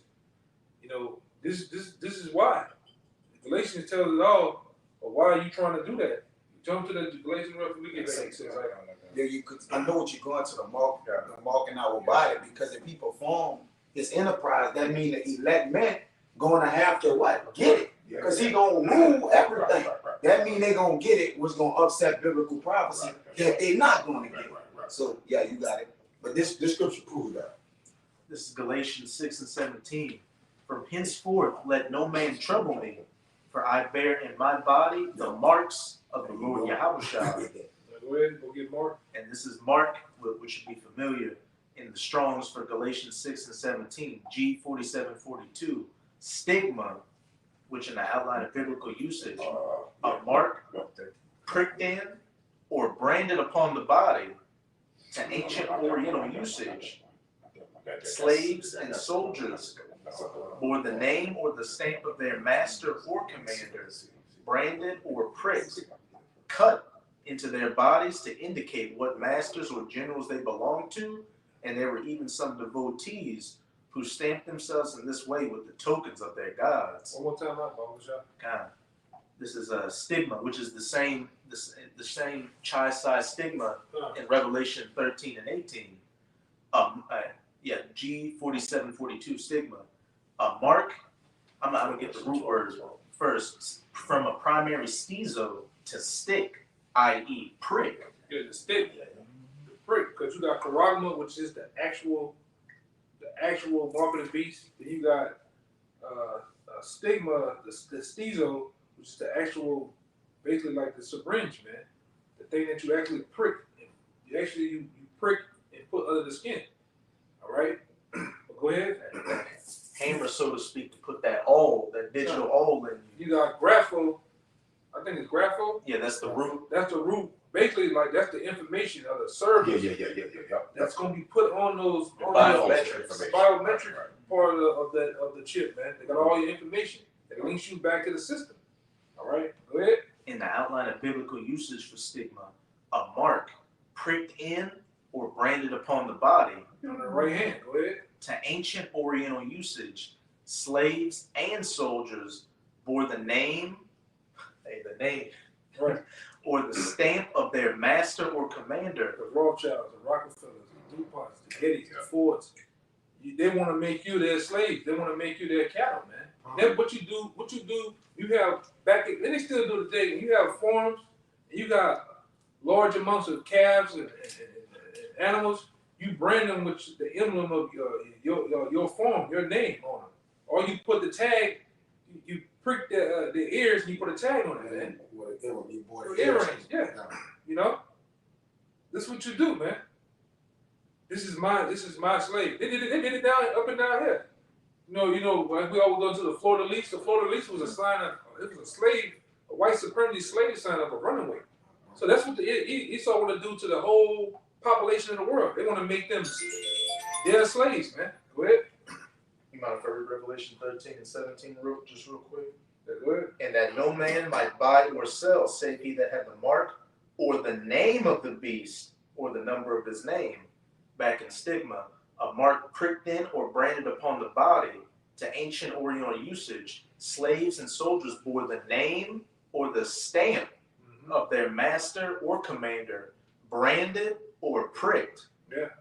B: You know, this is why. Galatians tells it all. But why are you trying to do that? Jump to the Galatians real quick. We get back.
A: Yeah, you could. I know what you're going to the mark in our body, because if he perform his enterprise, that means the elect men gonna have to what? Get it. Because he gonna rule everything. That means they gonna get it, which gonna upset biblical prophecy that they not gonna get it. So yeah, you got it. But this scripture proves that.
C: This is Galatians 6:17. From henceforth let no man trouble me, for I bear in my body the marks of the Lord Yahushua.
B: Go ahead, go get Mark.
C: And this is Mark, which should be familiar in the Strongs for Galatians 6:17, G4742. Stigma, which in the outline of biblical usage of Mark pricked in, or branded upon the body. To ancient Oriental usage, slaves and soldiers bore the name or the stamp of their master or commander, branded or pricked, cut into their bodies to indicate what masters or generals they belonged to, and there were even some devotees who stamped themselves in this way with the tokens of their gods.
B: One more time, Barbershop.
C: God, this is a stigma, which is the same chai-sized stigma in Revelation 13 and 18. G4742 stigma. Mark, I'm gonna get the root word first. From a primary stizo to stick, i.e., prick.
B: Yeah, the stick, the prick, because you got charagma, which is the actual mark of the beast. Then you got stigma, the stizo, which is the actual, basically like the syringe, man. The thing that you actually prick. You prick and put under the skin. All right? But go ahead.
C: Hammer, so to speak, to put that digital awl in you.
B: You got grapho. I think it's grapho.
C: Yeah, that's the root.
B: That's the root. Basically, like that's the information of the service.
D: Yeah.
B: That's gonna be put on those
C: Biometrics.
B: biometric part of the chip, man. They got all your information. It links you back to the system. All right, go ahead.
C: In the outline of biblical usage for stigma, a mark pricked in or branded upon the body.
B: On the right hand, go ahead.
C: To ancient Oriental usage, slaves and soldiers bore the name,
B: Right.
C: or the stamp of their master or commander.
B: The Rothschilds, the Rockefellers, the DuPonts, the Gettys, the Fords. They want to make you their slaves. They want to make you their cattle, man. Then what you do, you have back, and they still do today. You have farms, and you got large amounts of calves and animals. You brand them with the emblem of your farm, your name on them. Or you put the tag, you prick the ears and you put a tag on it, man. Earrings, yeah. You know, this is what you do, man. This is my slave. They did it down up and down here. You know, when we always go to the Florida Lease. The Florida Lease was a sign of, it was a slave, a white supremacy slave sign of a runaway. So that's what Esau want to do to the whole population of the world. They want to make them their slaves, man. Go ahead.
C: You mind if I read Revelation 13 and 17 real quick?
B: Yeah, go ahead.
C: And that no man might buy or sell, save he that had the mark or the name of the beast or the number of his name. Back in stigma, a mark pricked in or branded upon the body. To ancient Oriental usage, slaves and soldiers bore the name or the stamp of their master or commander, branded or pricked,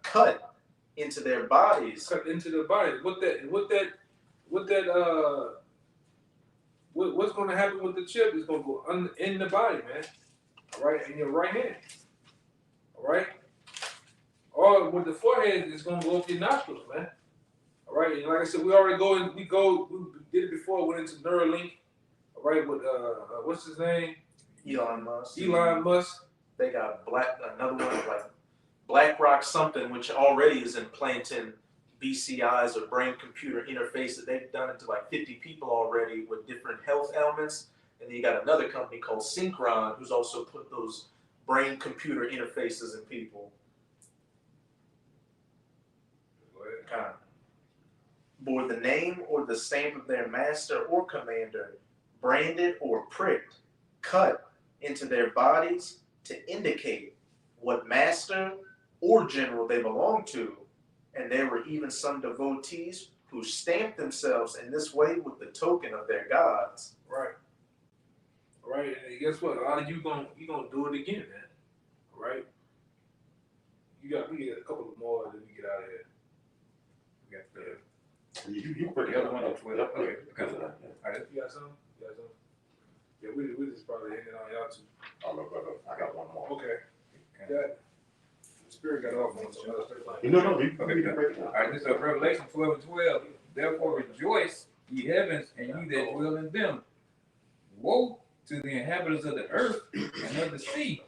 C: cut into their bodies.
B: Cut into the body. What's going to happen with the chip is going to go in the body, man. All right, in your right hand. All right. Or with the forehead, it's going to go up your nostrils, man. All right, and like I said, we did it before. Went into Neuralink. All right, with what's his name?
C: Elon Musk.
B: They
C: got another one like BlackRock something, which already is implanting BCIs or brain computer interfaces. They've done it to like 50 people already with different health ailments. And then you got another company called Synchron, who's also put those brain computer interfaces in people. Kind of bore the name or the stamp of their master or commander, branded or pricked, cut into their bodies to indicate what master or general they belong to. And there were even some devotees who stamped themselves in this way with the token of their gods.
B: Right. Right. And guess what? A lot of you gonna do it again, man. All right. We get a couple more, then we get out of here. We got the
D: You quick.
E: The other one is with, okay.
D: Because of that.
B: All right, you got some? Yeah, we just probably hanging on y'all too.
D: Oh, no, brother. I got one more.
B: Okay. Got Spirit got off on some other stuff.
D: No, you
E: Okay,
D: can break it down.
E: All right, this is Revelation 12 and 12. Therefore rejoice, ye heavens, and ye that dwell in them. Woe to the inhabitants of the earth and of the sea.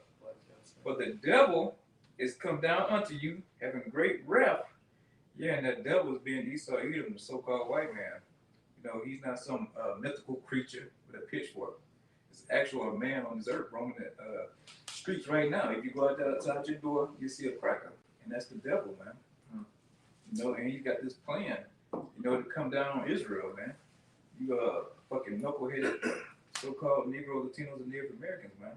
E: For the devil is come down unto you, having great wrath. Yeah, and that devil is being Esau Edom, the so-called white man. You know, he's not some mythical creature with a pitchfork. There's actual a man on this earth roaming the streets right now. If you go outside your door, you see a cracker, and that's the devil, man. You know, and he got this plan, you know, to come down on Israel, man. You fucking knuckleheaded so-called Negro, Latinos, and Native Americans, man.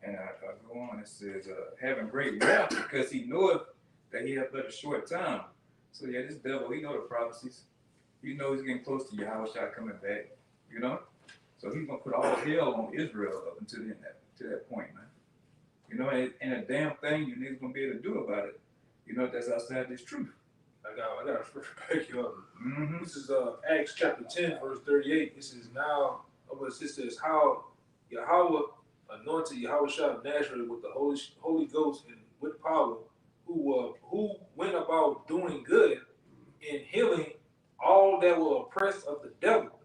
E: And I go on, it says, having great wrath because he knoweth that he hath but a short time. So yeah, this devil, he know the prophecies. He knows he's getting close to Yahushua coming back, you know? So he's gonna put all hell on Israel up until to that point, man. You know, and a damn thing you niggas gonna be able to do about it. You know, that's outside this truth.
B: I got a scripture back you up.
E: Mm-hmm.
B: This is Acts chapter 10, verse 38. This is now, it says, how Yahweh anointed Yahushua of Nazareth with the Holy Ghost and with power, who went about doing good and healing all that were oppressed of the devil.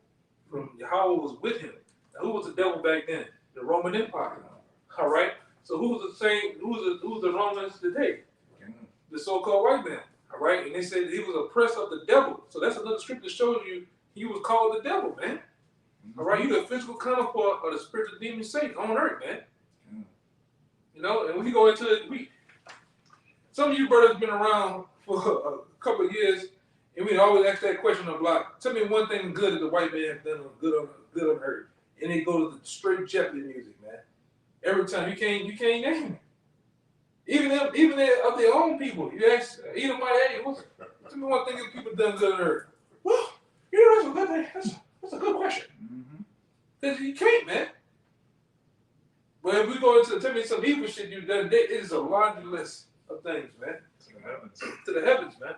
B: From Yahweh was with him. Now, who was the devil back then? The Roman Empire. All right. So who's the Romans today? The so-called white man. All right. And they said he was oppressed of the devil. So that's another scripture that shows you he was called the devil, man. All right. You're the physical counterpart of the spiritual demon Satan on earth, man. You know, and when we go into it, some of you brothers been around for a couple of years, and we always ask that question on the block. Tell me one thing good that the white man has done good on earth. And they go to the straight Jeopardy music, man. Every time you can't name it. Even of their own people. You ask either my hey, tell me one thing that people done good on earth. Well, you know, that's a good thing. That's a good question. Because you can't, man. But if we go into tell me some evil shit you've done, it is a laundry list of things, man. To the heavens, man.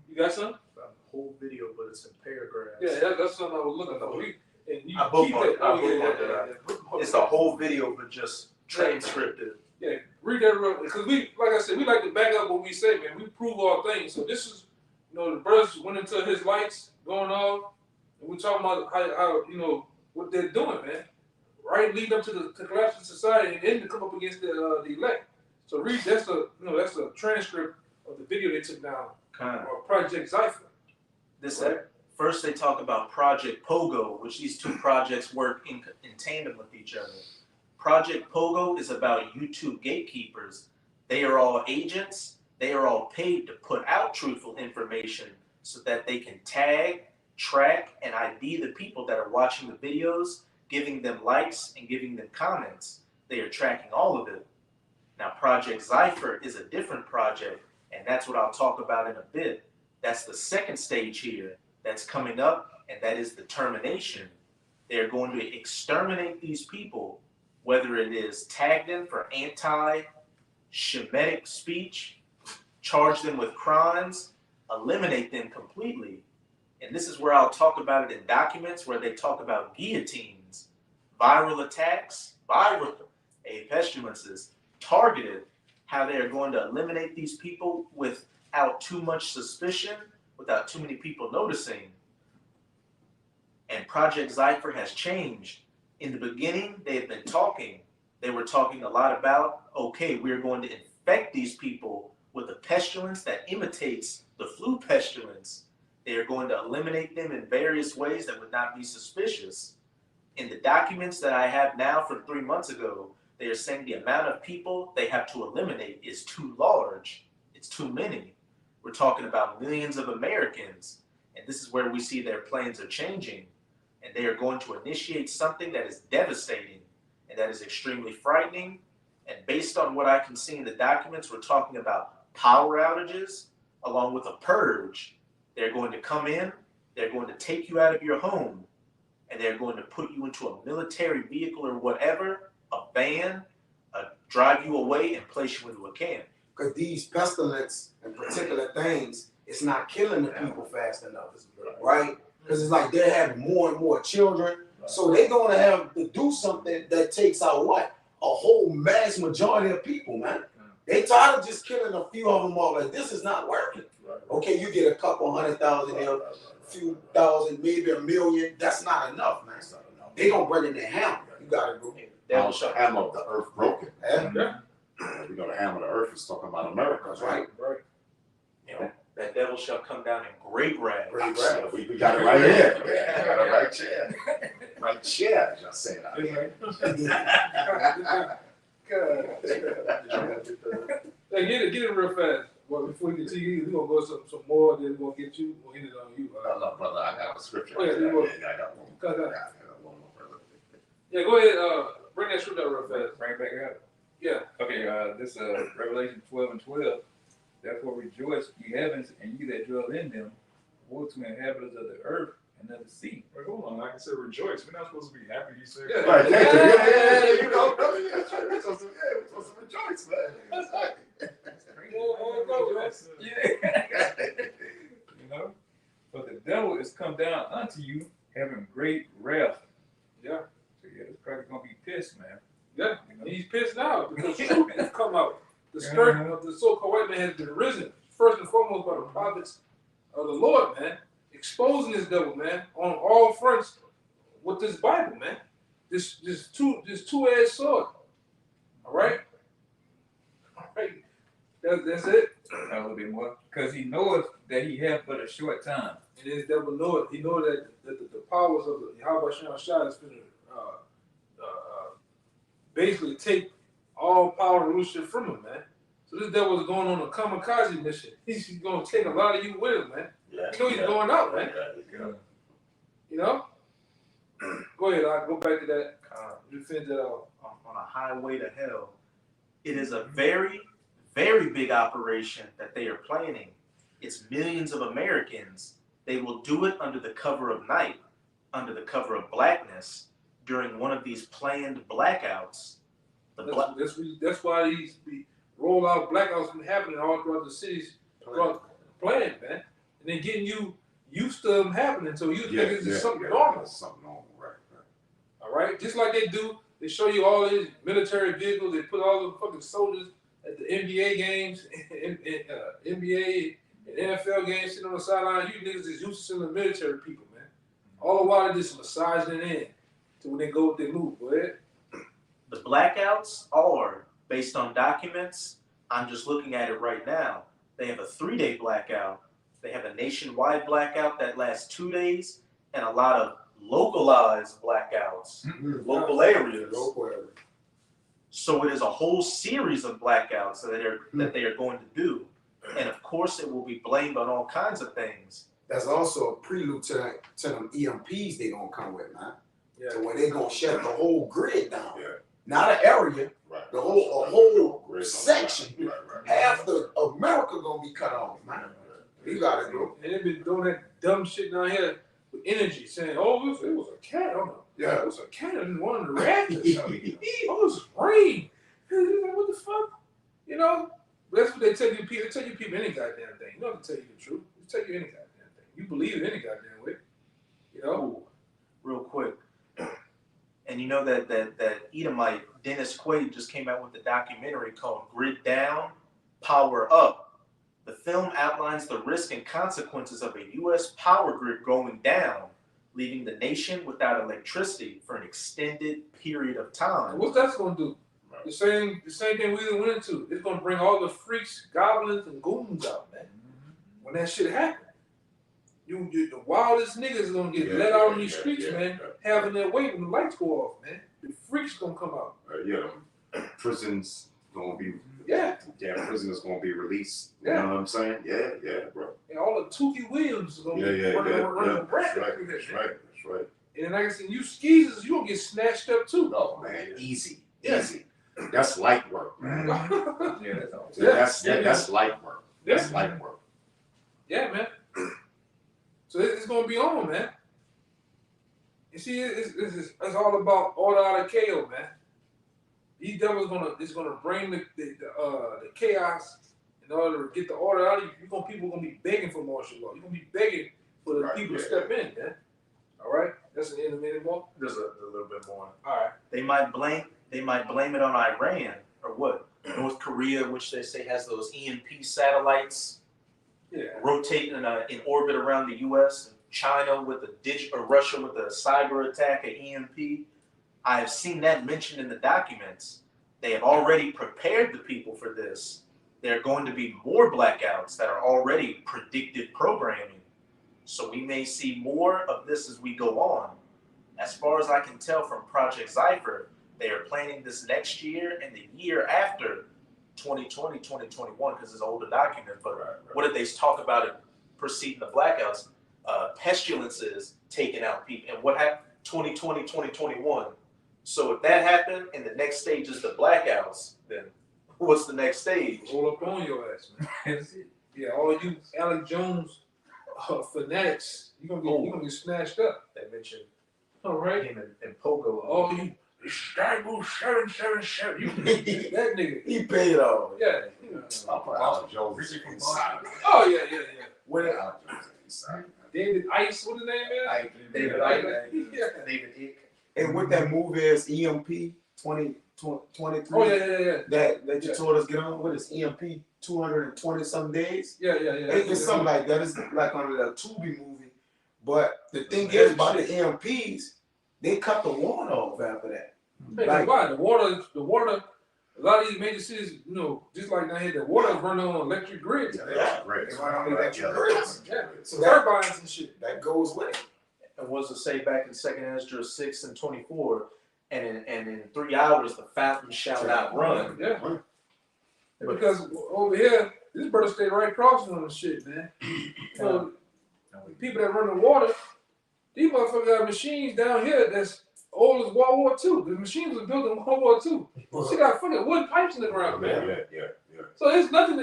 B: You got something?
C: The whole video, but it's in paragraphs.
B: Yeah, that's something I was looking for. And you
C: I bookmarked that. It's the whole video, but just transcribed it.
B: Yeah, read that real because we, like I said, we like to back up what we say, man. We prove all things. So this is, you know, the brothers went into his lights going off, and we're talking about how you know what they're doing, man. Right, lead up to the collapse of society, and then to come up against the elect. So read that's a transcript of the video they took down. Project Zypher.
C: This first they talk about Project Pogo, which these two projects work in tandem with each other. Project Pogo is about YouTube gatekeepers. They are all agents. They are all paid to put out truthful information so that they can tag, track, and ID the people that are watching the videos, giving them likes and giving them comments. They are tracking all of it. Now, Project Zypher is a different project, and that's what I'll talk about in a bit. That's the second stage here that's coming up, and that is the termination. They're going to exterminate these people, whether it is tag them for anti-Shemitic speech, charge them with crimes, eliminate them completely. And this is where I'll talk about it in documents where they talk about guillotines, viral attacks, pestilences, targeted, how they are going to eliminate these people without too much suspicion, without too many people noticing. And Project Zypher has changed. In the beginning, they had been talking. They were talking a lot about, okay, we're going to infect these people with a pestilence that imitates the flu pestilence. They are going to eliminate them in various ways that would not be suspicious. In the documents that I have now from 3 months ago, they are saying the amount of people they have to eliminate is too large. It's too many. We're talking about millions of Americans. And this is where we see their plans are changing. And they are going to initiate something that is devastating and that is extremely frightening. And based on what I can see in the documents, we're talking about power outages along with a purge. They're going to come in, they're going to take you out of your home, and they're going to put you into a military vehicle or whatever, a van, drive you away and place you into a camp.
A: Because these pestilence and particular things, it's not killing the people fast enough, right? Because it's like they're having more and more children. So they're going to have to do something that takes out what? A whole mass majority of people, man. They tired of just killing a few of them all. Like, this is not working. Okay, you get a couple 100,000 there, a few thousand, maybe a million. That's not enough, man. They going to bring in the hammer. You got to go.
D: How's the hammer of the earth broken?
A: Yeah.
D: We know the hammer of the earth is talking about America,
A: That's
D: right?
A: right.
D: You know,
C: that devil shall come down in great wrath.
A: Great
D: Yeah,
A: rap.
D: we got it right here. We got it right here. Right here, just saying that.
B: Hey, get it real fast. Well, before we continue, we're gonna go some more, then we're gonna get you, we'll end it on you.
D: No, brother, I got a scripture.
B: Oh, yeah,
D: I
B: you will.
D: got one.
B: Go ahead.
D: I got one more, brother.
B: Yeah, go ahead, bring that script out real fast.
F: Bring it back up.
B: Yeah.
F: Okay, this Revelation 12:12. Therefore rejoice, ye heavens, and ye that dwell in them. Woe to inhabitants of the earth and of the sea.
E: Wait, hold on. Like I said, rejoice. We're not supposed to be happy. You said.
B: Yeah.
D: Right, thank you. Yeah, you know, brother, yeah, we're supposed to rejoice, man.
F: Yeah. You know? But the devil is come down unto you, having great wrath.
B: Yeah.
F: So yeah, this cracker gonna be pissed, man.
B: Yeah,
F: You know?
B: he's pissed now because truth has come out. The skirt of the so-called white man has been risen, first and foremost by the prophets of the Lord, man, exposing this devil, man, on all fronts with this Bible, man. This two-edged sword. All right? All right. That's it.
F: A little bit more. Because he knoweth that he hath but a short time.
B: And this devil know it. He know that the powers of the Yahweh Shah is going to basically take all power and rulership from him, man. So this devil is going on a kamikaze mission. He's going to take a lot of you with him, man.
D: Yeah,
B: You know he's going out, man.
D: Yeah.
B: You know? Go ahead, I'll go back to that. You finish that out.
C: On a highway to hell. It is a very, very big operation that they are planning. It's millions of Americans. They will do it under the cover of night, under the cover of blackness, during one of these planned blackouts.
B: That's why these rollout blackouts been happening all throughout the cities, throughout playing, man. And then getting you used to them happening, so you think it's just something normal.
D: Something normal, right.
B: All right, just like they do, they show you all these military vehicles. They put all the fucking soldiers at the NBA games, NBA and NFL games, sitting on the sideline. You niggas is used to seeing the military people, man. All the while they just massaging it in to when they go with their move. Go ahead.
C: The blackouts are based on documents. I'm just looking at it right now. They have a 3-day blackout. They have a nationwide blackout that lasts 2 days, and a lot of localized blackouts, local areas.
A: Local area.
C: So it is a whole series of blackouts that they are going to do, and of course it will be blamed on all kinds of things.
A: That's also a prelude to them EMPs they gonna come with, man.
B: Yeah.
A: So when they gonna shut the whole grid down,
D: Yeah.
A: not an area,
D: Right.
A: the whole
D: Right.
A: section.
D: Right.
A: Half the America gonna be cut off, man. You gotta go.
B: And they've been doing that dumb shit down here with energy, saying, "Oh, it was a cat. I don't know.
A: Yeah.
B: It was a cat in one of the rafters. Oh, it was rain. What the fuck? You know? But that's what they tell you people. They tell you people any goddamn thing. You don't have to tell you the truth. They tell you any goddamn thing. You believe it any goddamn way. You know?
C: Ooh, real quick. And you know that Edomite, Dennis Quaid, just came out with a documentary called Grid Down, Power Up. The film outlines the risk and consequences of a U.S. power grid going down, leaving the nation without electricity for an extended period of time.
B: What's that gonna do? The same thing we went into. It's gonna bring all the freaks, goblins, and goons out, man. When that shit happens. The wildest niggas gonna get let out on these streets, man, having their way when the lights go off, man. The freaks gonna come out.
D: Prisons gonna be.
B: Yeah.
D: Prisoners gonna be released. You
B: Yeah.
D: know what I'm saying? Yeah, bro.
B: And all the Tukey Williams is gonna be running around.
D: That's right.
B: And like I said, you skeezers, you gonna get snatched up too.
D: Oh man, easy.
B: Yeah.
D: That's light work, man.
F: Yeah, that's all.
D: That's light work. That's light work.
B: Yeah, man. So it's gonna be on, man. You see, it's all about order out of chaos, man. These devils gonna bring the chaos in order to get the order out of you. People gonna be begging for martial law. You're gonna be begging for the people to step in, man. All right, that's the end of it more.
C: There's a little bit more.
B: All right.
C: They might blame it on Iran or what? North Korea, which they say has those EMP satellites rotating in orbit around the U.S. and China with Russia with a cyber attack at EMP. I have seen that mentioned in the documents. They have already prepared the people for this. there are going to be more blackouts that are already predictive programming. So we may see more of this as we go on. As far as I can tell from Project Zypher, they are planning this next year and the year after 2020, 2021, because it's an older document. But what did they talk about it preceding the blackouts? Pestilences taking out people. And what happened? 2020, 2021. So if that happened and the next stage is the blackouts, then what's the next stage?
B: Roll up on your ass, man.
F: That's it.
B: Yeah, all you Alex Jones fanatics, you're gonna be snatched up.
C: They mentioned
B: All right.
C: him and Pogo.
B: All you Stable 777. You that nigga.
A: He paid off.
B: Yeah.
D: I'll put Alex Jones inside.
B: Oh yeah.
A: When
D: Alex Jones inside.
B: David Ice, what his name is?
C: David
B: Icke.
C: Icke.
B: Yeah.
C: David Icke.
A: and what that movie is, EMP 2023.
B: Oh yeah.
A: That you told us get on. What is EMP 220 some days?
B: Yeah.
A: It's something like that. It's like on the Tubi movie. But the thing is about the EMPs, they cut the water off after that.
B: Hey,
A: Like-
B: why? The water. A lot of these major cities, just like down here, the water running on electric grids.
A: Yeah.
D: Great.
A: They run on electric grids.
B: Yeah.
A: So that,
B: Turbines and shit.
A: that goes with it.
C: And was to say back in 2nd Ezra 6 and 24, and in 3 hours the fountain shall not run.
B: Yeah. Because over here, this brother stayed right across from the shit, man. So the people that run the water, these motherfuckers got machines down here that's old as World War II. The machines was built in World War II. She got fucking wood pipes in the ground, man.
D: Yeah.
B: So it's nothing.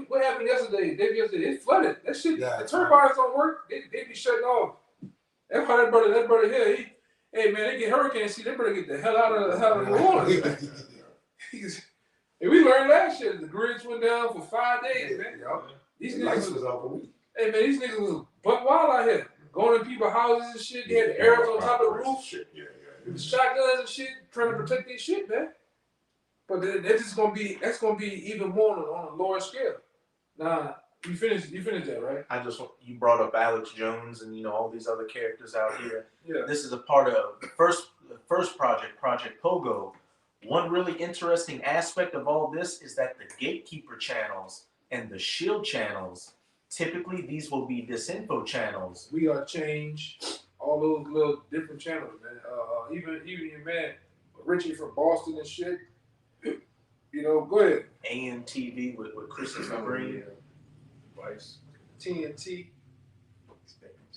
B: What happened yesterday? It flooded. That shit.
A: Yeah.
B: The turbines don't work. They be shutting off. That's why that brother here. Hey man, they get hurricane season. They better get the hell out of the water. And we learned that shit. The grids went down for 5 days, man. These
A: Lights
B: niggas
A: was off a week.
B: Hey man, these niggas was buck wild out here. Going in people's houses and shit. They had the arrows on top of the roof.
D: Shit. Yeah.
B: With shotguns and shit, trying to protect their shit, man. But that's gonna be even more on a lower scale. Nah, you finished that, right?
C: You brought up Alex Jones and all these other characters out here.
B: Yeah.
C: This is a part of the first project, Project Pogo. One really interesting aspect of all this is that the gatekeeper channels and the shield channels, typically these will be disinfo channels.
B: We gotta change all those little different channels, man. Even your man Richie from Boston and shit. Go ahead.
C: AMTV with Christopher Green.
F: Vice.
B: TNT.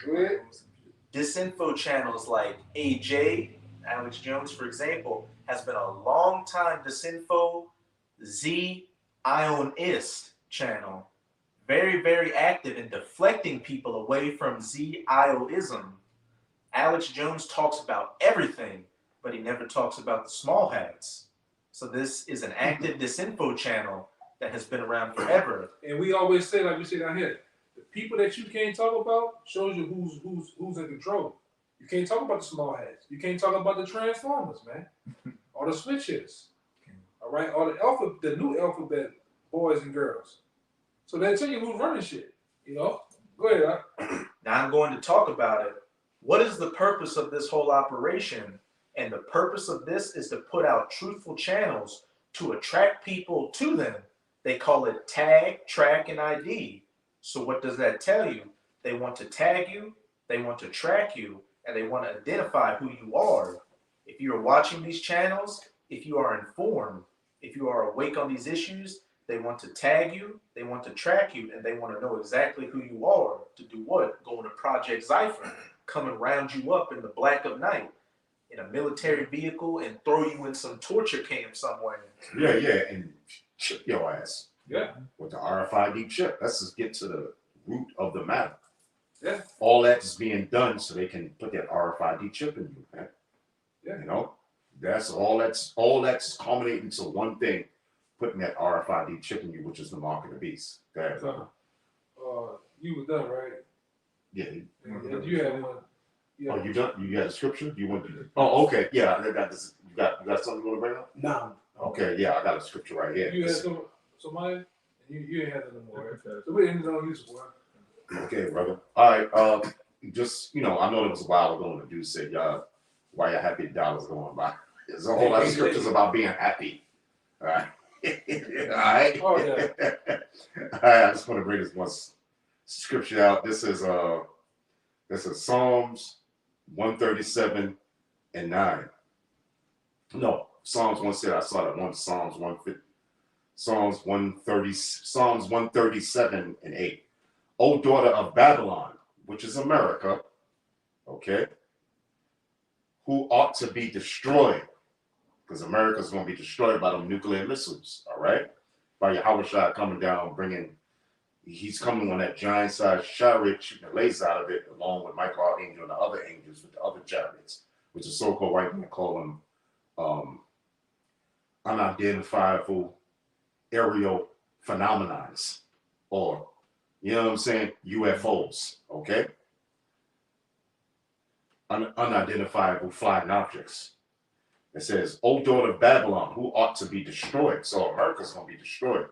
B: Go ahead.
C: Disinfo channels like AJ, Alex Jones, for example, has been a long time disinfo Z-Ionist channel. Very, very active in deflecting people away from Z-Ioism. Alex Jones talks about everything, but he never talks about the small hats. So this is an active disinfo channel that has been around forever.
B: And we always say, like we say down here, the people that you can't talk about shows you who's in control. You can't talk about the small hats. You can't talk about the transformers, man. Or the switch hitters. All right, or the new alphabet boys and girls. So they tell you who's running shit. Go ahead.
C: Now I'm going to talk about it. What is the purpose of this whole operation? And the purpose of this is to put out truthful channels to attract people to them. They call it tag, track, and ID. So what does that tell you? They want to tag you, they want to track you, and they want to identify who you are. If you are watching these channels, if you are informed, if you are awake on these issues, they want to tag you, they want to track you, and they want to know exactly who you are to do what? Go into Project Zypher, come and round you up in the black of night in a military vehicle and throw you in some torture camp somewhere.
D: Yeah, and chip your ass.
B: Yeah.
D: With the RFID chip. Let's just get to the root of the matter.
B: Yeah.
D: All that is being done so they can put that RFID chip in you, man.
B: Yeah.
D: That's all that's culminating to one thing, putting that RFID chip in you, which is the mark of the beast. That,
B: You was done, right?
D: yeah.
B: You had one.
D: Oh, you done? You got a scripture? You want to? Oh, okay. Yeah, I got this. You got something you want to bring up?
A: No.
D: Okay, yeah, I got a scripture right here.
B: You had somebody? You ain't had that no more. Right? So we didn't use it, boy.
D: Okay, brother. All right. Just I know it was a while ago when the dude said, "Why your happy dollars going by?" There's a whole lot of scriptures about being happy. All right. right.
B: Oh, yeah.
D: All right. I just want to bring this one scripture out. This is Psalms 137 and 9. No, Psalms 1 said I saw that one. Psalms 150. Psalms 137 and 8. O daughter of Babylon, which is America, okay, who ought to be destroyed, because America's going to be destroyed by them nuclear missiles, all right? By Yahweh coming down, he's coming on that giant-sized chariot, shooting the laser out of it, along with Michael Archangel and the other angels with the other chariots, which is so-called white men call them unidentifiable aerial phenomenons, or, you know what I'm saying, UFOs, okay? Unidentifiable flying objects. It says, O daughter of Babylon, who ought to be destroyed. So America's going to be destroyed.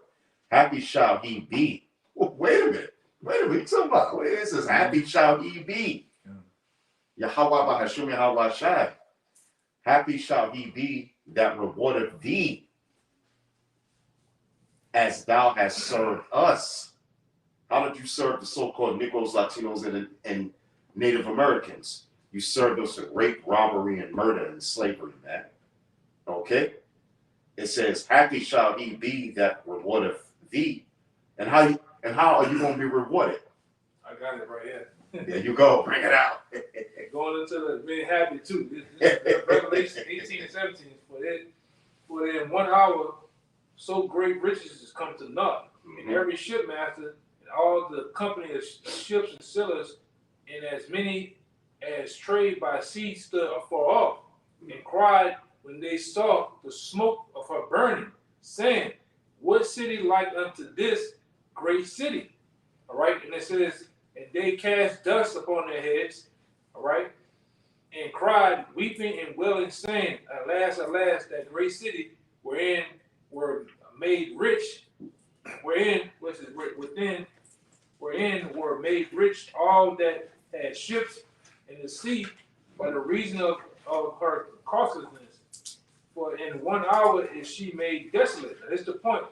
D: Happy shall he be. Wait a minute. You talking about? What is this? Happy shall he be. Yahweh Bahashum Yahweh Shai. Happy shall he be that rewardeth thee, as thou hast served us. How did you serve the so-called Negroes, Latinos, and Native Americans? You served us with rape, robbery, and murder and slavery, man. Okay? It says, happy shall he be that rewardeth thee. And how are you going to be rewarded?
B: I got it right here.
D: There you go. Bring it out.
B: Going into the being happy too. This Revelation 18 and 17. For in 1 hour, so great riches is come to naught. And every shipmaster and all the company of ships and sailors, and as many as trade by sea stood afar off, and cried when they saw the smoke of her burning, saying, what city like unto this great city? All right, and it says, and they cast dust upon their heads, all right, and cried, weeping and wailing, saying, alas, alas, that great city wherein were made rich, wherein were made rich all that had ships in the sea, by the reason of her causelessness. For in 1 hour is she made desolate. Now, that's the point.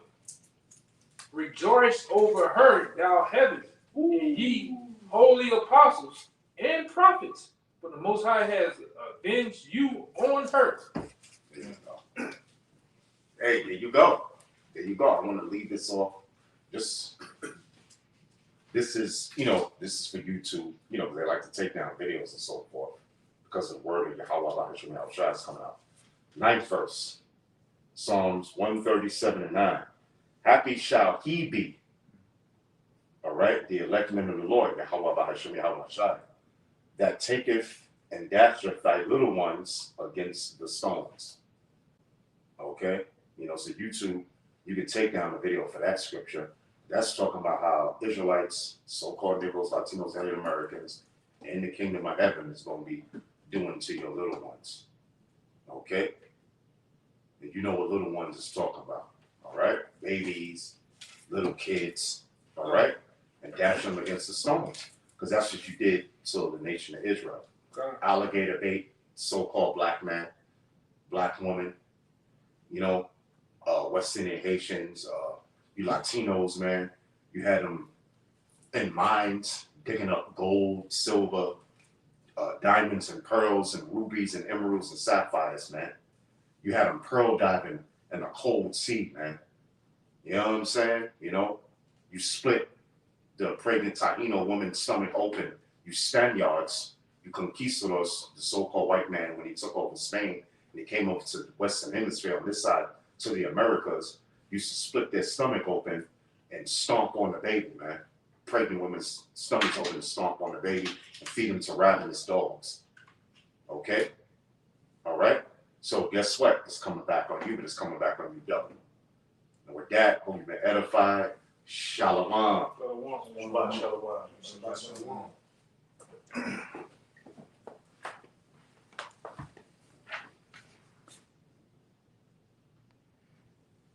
B: Rejoice over her, thou heavens, and ye holy apostles and prophets, for the Most High has avenged you on her.
D: There you go. Hey, there you go. There you go. I want to leave this off. This is for YouTube, because they like to take down videos and so forth, because of the word of Yahweh Shai is coming out. 9th verse, Psalms 137 and 9. Happy shall he be, all right, the elect men of the Lord, Yahweh Shai, that taketh and dasheth thy little ones against the stones. Okay? So YouTube, you can take down the video for that scripture. That's talking about how Israelites, so-called Negroes, Latinos, and Americans in the kingdom of heaven is going to be doing to your little ones. Okay? And you know what little ones is talking about. All right? Babies, little kids. All right? And dash them against the stones. Because that's what you did to the nation of Israel. Alligator bait, so-called black man, black woman, West Indian Haitians, you Latinos, man, you had them in mines digging up gold, silver, diamonds and pearls and rubies and emeralds and sapphires, man. You had them pearl diving in the cold sea, man. You know what I'm saying? You split the pregnant Taino woman's stomach open. You Spaniards, you conquistadors, the so-called white man, when he took over Spain and he came over to the Western Hemisphere on this side to the Americas, used to split their stomach open and stomp on the baby, man. Pregnant women's stomachs open and stomp on the baby and feed them to ravenous dogs. Okay? All right? So guess what? It's coming back on you, but it's coming back on you double. And with that, hope you've been edified. Shalom.
C: Shabbat shalom.
A: Shabbat shalom.